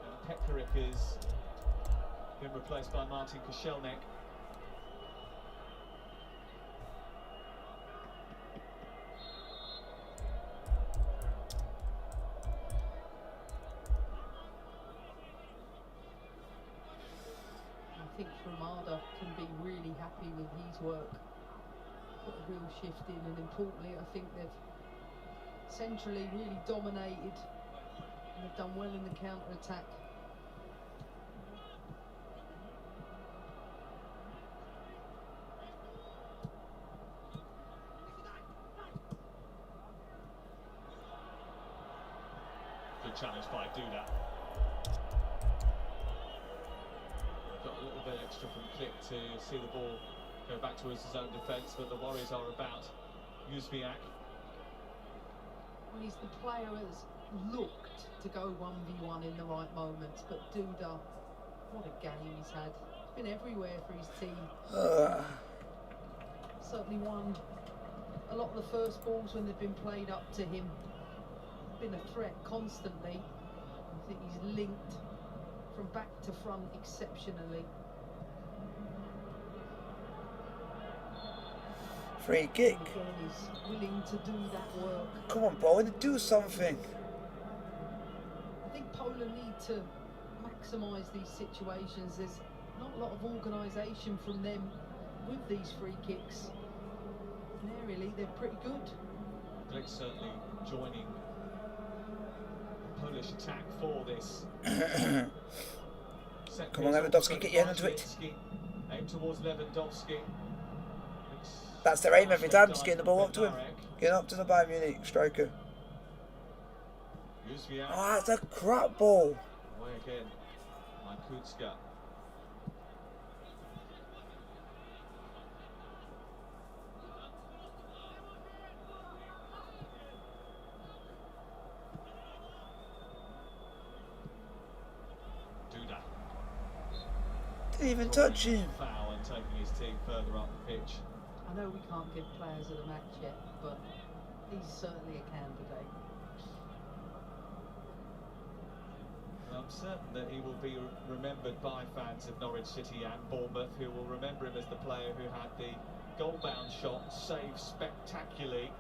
And Pekarik has been replaced by Martin Koscielnik. I think Ramada can be really happy with his work. Put a real shift in, and importantly, I think they've centrally really dominated and they've done well in the counter-attack. Good challenge by Duda. Got a little bit extra from Glick to see the ball go back towards his own defence, but the worries are about Uzviak. Well, he's the player who's looked to go 1v1 in the right moments, but Duda, what a game he's had. He's been everywhere for his team. Certainly won a lot of the first balls when they've been played up to him. Been a threat constantly. I think he's linked from back to front exceptionally. Free kick. And again, he's willing to do that work. Come on, Bowen, do something. I think Poland need to maximise these situations. There's not a lot of organisation from them with these free kicks. And aerially, they're pretty good. Glick certainly joining the Polish attack for this. Come on, Lewandowski, get your hand into it. Aim towards Lewandowski. That's their aim every time, just getting the ball up to him. Getting up to the Bayern Munich striker. Oh, that's a crap ball. Away again, Kutska. Duda. Didn't even touch him. Foul and taking his team further up the pitch. I know we can't give players of the match yet, but he's certainly a candidate. I'm certain that he will be remembered by fans of Norwich City and Bournemouth, who will remember him as the player who had the goal-bound shot saved spectacularly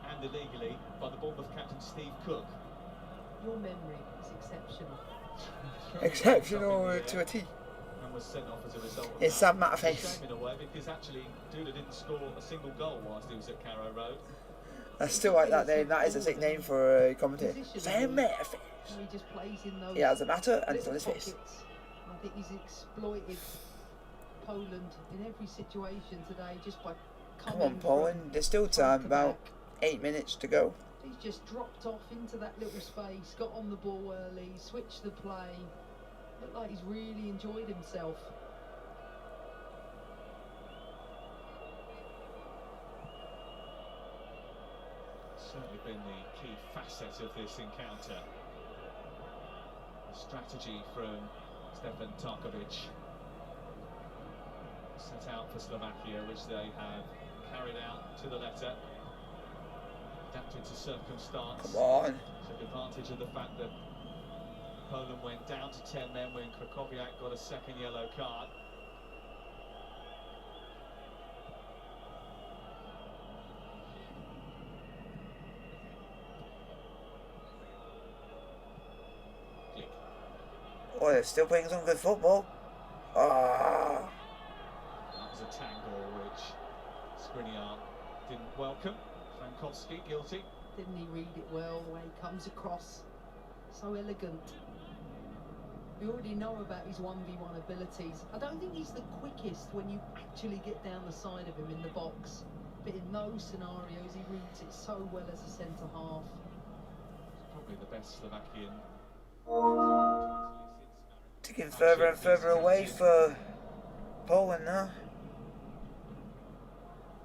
and illegally by the Bournemouth captain Steve Cook. Your memory is exceptional. Exceptional to a T. And was sent off as a result of It's Sam Matterface. in a way, because actually Duda didn't score a single goal whilst he was at Carrow Road. I still like that name. That is a sick name for a commentator. Sam Matterface. He just plays in those. He has a matter and it's on his face. I think he's exploited Poland in every situation today just by coming. Come on, Poland. There's still time. About 8 minutes to go. He's just dropped off into that little space, got on the ball early, switched the play. Looked like he's really enjoyed himself. Certainly been the key facet of this encounter. The strategy from Stefan Tarkovic set out for Slovakia, which they have carried out to the letter. Adapted to circumstance. Come on. Took advantage of the fact that Poland went down to 10 men when Krakowiak got a second yellow card. Oh, they're still playing some good football. Ah. That was a tangle which Skriniar didn't welcome. Frankowski guilty. Didn't he read it well, the way he comes across? So elegant. We already know about his 1v1 abilities. I don't think he's the quickest when you actually get down the side of him in the box. But in those scenarios, he reads it so well as a centre-half. Probably the best Slovakian. Taking further and further away for Poland now.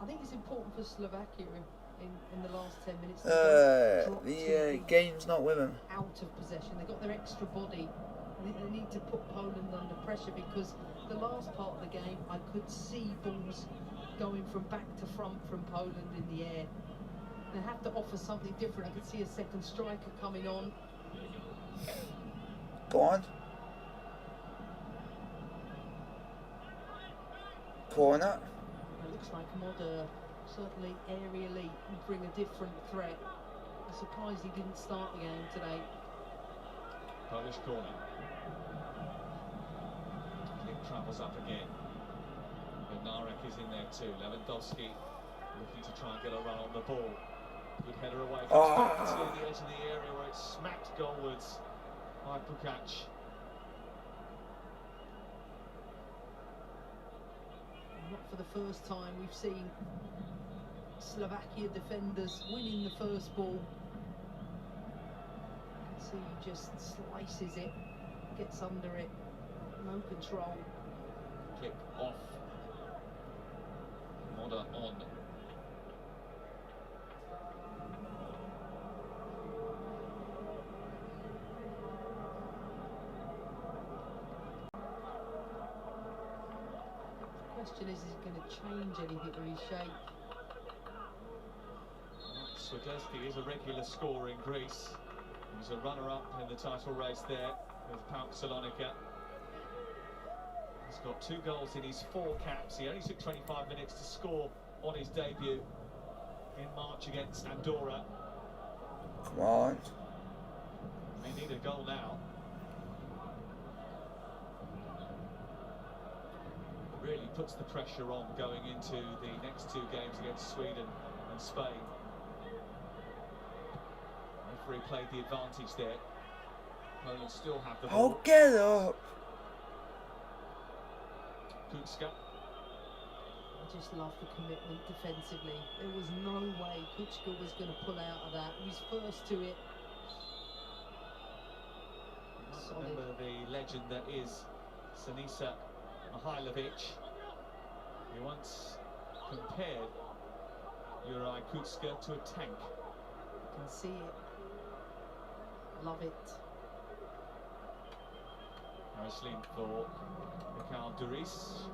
I think it's important for Slovakia in the last 10 minutes. The game's not with them. Out of possession. They got their extra body. I think they need to put Poland under pressure, because the last part of the game I could see balls going from back to front from Poland in the air. They have to offer something different. I could see a second striker coming on. Go on. Corner. It looks like Moda certainly aerially would bring a different threat. I'm surprised he didn't start the game today. Polish corner. Klik travels up again. Bednarek is in there too. Lewandowski looking to try and get a run on the ball. Good header away from to the edge of the area where it's smacked goalwards by Pukac. Not for the first time we've seen Slovakia defenders winning the first ball. You can see he just slices it, gets under it, no control. Click off. Moda on. Question is it going to change anything in his shape? Swiderski is a regular scorer in Greece. He's a runner-up in the title race there with PAOK Salonika. He's got 2 goals in his 4 caps. He only took 25 minutes to score on his debut in March against Andorra. Come on. They need a goal now. Really puts the pressure on going into the next two games against Sweden and Spain. Referee played the advantage there. Poland still have the ball. Oh, get up! Kucka. I just love the commitment defensively. There was no way Kucka was going to pull out of that. He was first to it. Remember the legend that is Sinisa Mihailovic. He once compared Juraj Kucka to a tank. You can see it. Love it. Harrisling for Mikhail Duris.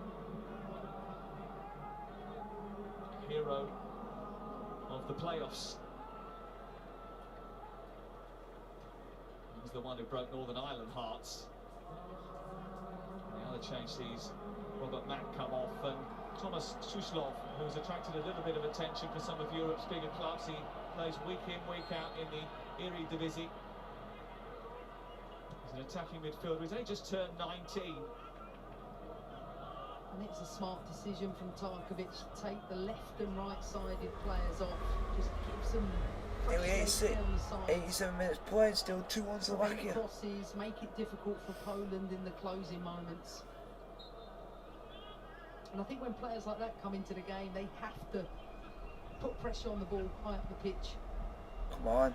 Hero of the playoffs. He's the one who broke Northern Ireland hearts. The other change sees Robert Mack come off, and Thomas Suslov, who's attracted a little bit of attention for some of Europe's bigger clubs. He plays week in, week out in the Eredivisie. He's an attacking midfielder. He's only just turned 19. And it's a smart decision from Tarkovic to take the left and right-sided players off. Just gives them fresh legs down the side. 87 minutes played, still 2-1 Slovakia. Crosses make it difficult for Poland in the closing moments. And I think when players like that come into the game, they have to put pressure on the ball high up the pitch. Come on.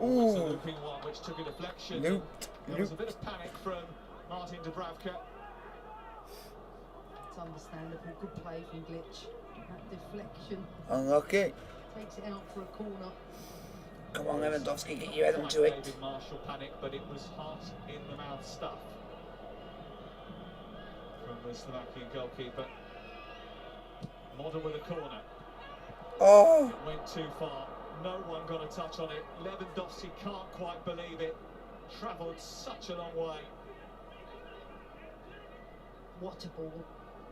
Ooh. It's a looping one which took a deflection. Looped. There was a bit of panic from Martin Dubravka. It's understandable. Good play from Glitch. That deflection. Unlucky. Takes it out for a corner. Come on, Lewandowski, get your head onto it. David Marshall panic, but it was heart in the mouth stuff from the Slovakian goalkeeper. Model with a corner. Oh! It went too far. No one got a touch on it. Lewandowski can't quite believe it. Travelled such a long way. What a ball.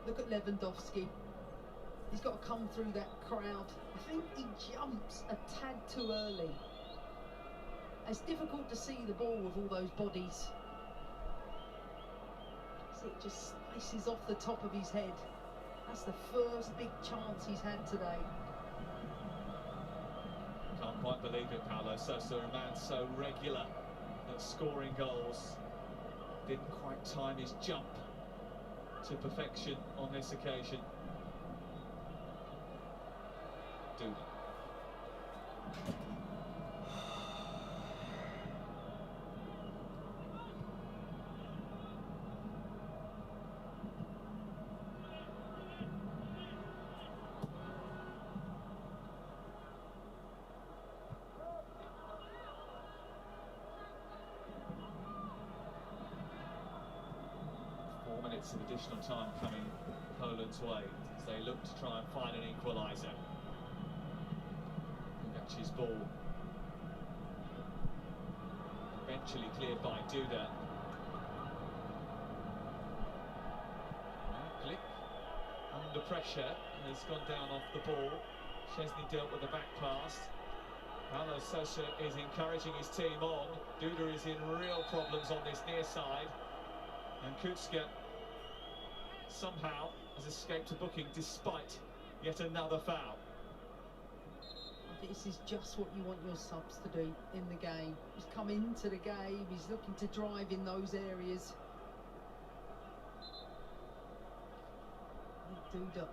Look at Lewandowski. He's got to come through that crowd. I think he jumps a tad too early. It's difficult to see the ball with all those bodies. See, it just slices off the top of his head. That's the first big chance he's had today. Can't quite believe it, Paulo Sousa, a man so regular at scoring goals. Didn't quite time his jump to perfection on this occasion. Duda. 4 minutes of additional time coming Poland's way as they look to try and find an equaliser. His ball eventually cleared by Duda. Glick under pressure and has gone down off the ball. Szczesny dealt with the back pass. Paulo Sousa is encouraging his team on. Duda is in real problems on this near side, and Kucka somehow has escaped a booking despite yet another foul. This is just what you want your subs to do in the game. He's come into the game, he's looking to drive in those areas. Duda,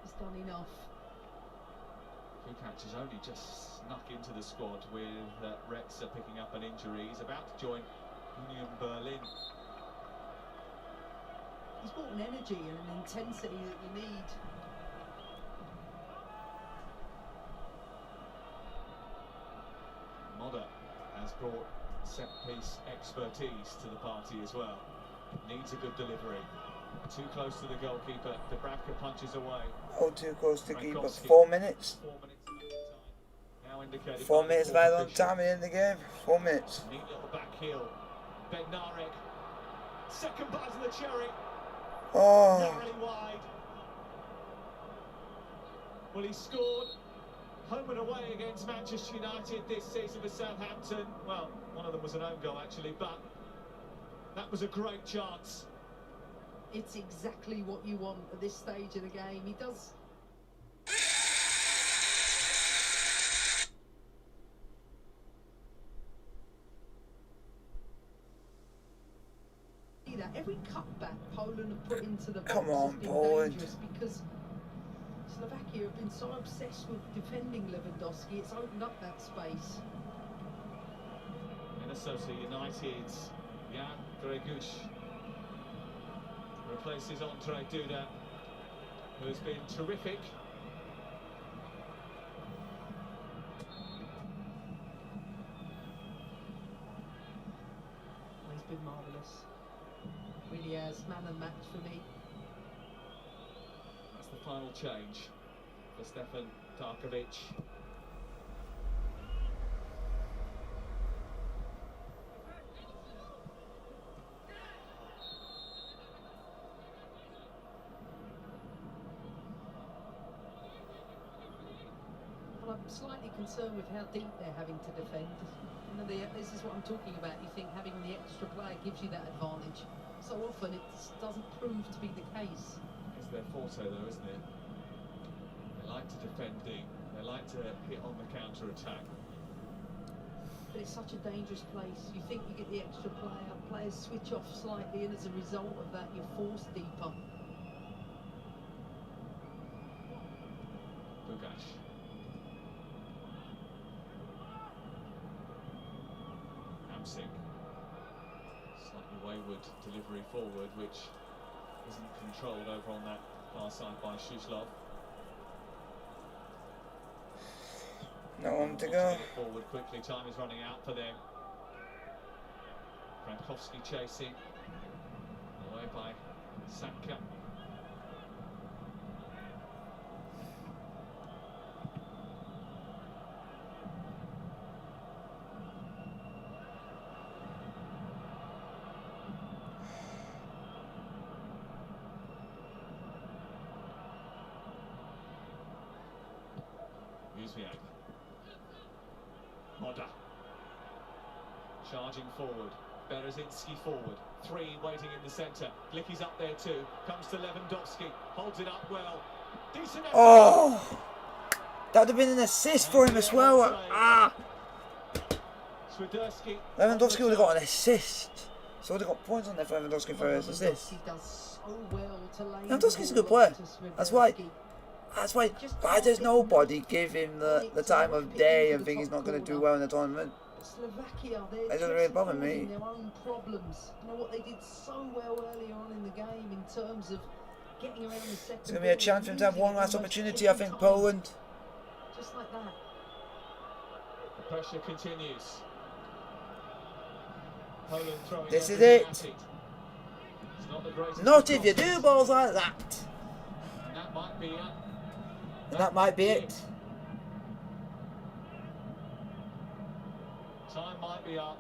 he's done enough. Kukac has only just snuck into the squad with Rexa picking up an injury. He's about to join Union Berlin. He's brought an energy and an intensity that you need. Modder has brought set-piece expertise to the party as well. Needs a good delivery. Too close to the goalkeeper. Dubravka punches away. Oh, too close to keeper. 4 minutes. 4 minutes of time. Now indicated 4 by minutes the by fourth long official. time in the game. 4 minutes. Neat little back heel. Bednarek. Second bite of the cherry. Oh. Narrowly wide. Well, he scored. home and away against Manchester United this season for Southampton. Well, one of them was an own goal actually, but that was a great chance. It's exactly what you want at this stage of the game. He does. That every cutback Poland have put into the box Come on, has been Poland. dangerous because Slovakia have been so obsessed with defending Lewandowski. It's opened up that space. Minnesota United's Jan Gregush replaces Andre Duda, who has been terrific. He's been marvellous. Really has, man and match for me. That's the final change for Stefan Tarkovic. Well, I'm slightly concerned with how deep they're having to defend. You know, this is what I'm talking about. You think having the extra player gives you that advantage. So often it doesn't prove to be the case. It's their forte though, isn't it? They like to defend deep. They like to hit on the counter-attack. But it's such a dangerous place. You think you get the extra player, players switch off slightly, and as a result of that, you're forced deeper. Bugash. Hamsik. Slightly wayward delivery forward, which isn't controlled over on that far side by Shuslov. No one to go. Forward quickly, time is running out for them. Frankowski chasing. Away by Saka. Uzviak. Moda. Charging forward. Berezinski forward. Three waiting in the centre. Glicky's up there too. Comes to Lewandowski. Holds it up well. Decent effort. Oh! That would have been an assist for him as well. Ah! Lewandowski would have got an assist. So would have got points on there for Lewandowski for his assist. Lewandowski's a good player. That's why does nobody give him the time of day and think he's not going to do well in the tournament? Slovakia, It doesn't really bother me. their own problems. You know what they did so well earlier on in the game in terms of getting around the second. It's going to be a chance for him to have one last opportunity, I think, Poland. Just like that. The pressure continues. Poland throwing. This is it. It's not the greatest. Not if you do balls like that. And that might be it. And that might be it. Time might be up.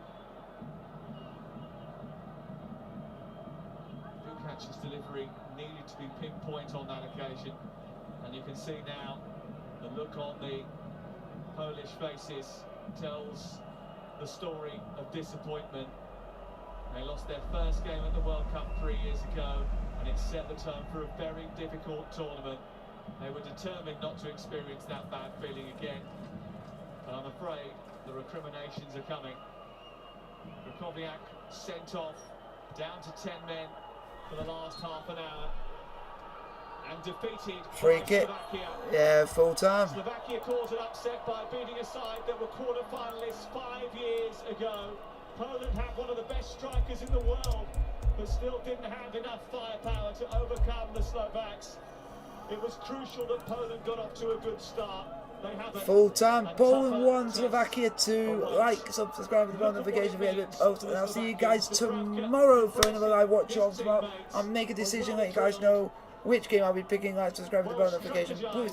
Bukac's delivery needed to be pinpoint on that occasion, and you can see now the look on the Polish faces tells the story of disappointment. They lost their first game at the World Cup 3 years ago, and it set the tone for a very difficult tournament. They were determined not to experience that bad feeling again, but I'm afraid the recriminations are coming. Krakowiak sent off, down to 10 men for the last half an hour, and defeated Free by kick. Slovakia. Yeah, full time. Slovakia caused an upset by beating a side that were quarter-finalists 5 years ago. Poland had one of the best strikers in the world, but still didn't have enough firepower to overcome the Slovaks. It was crucial that Poland got off to a good start. They haven't. Full time. Poland 1, Slovakia 2. Like, subscribe with the bell notification. And I'll see you guys tomorrow for another live watch on tomorrow. I'll make a decision, let you guys know which game I'll be picking. Like, subscribe with the bell notification. Please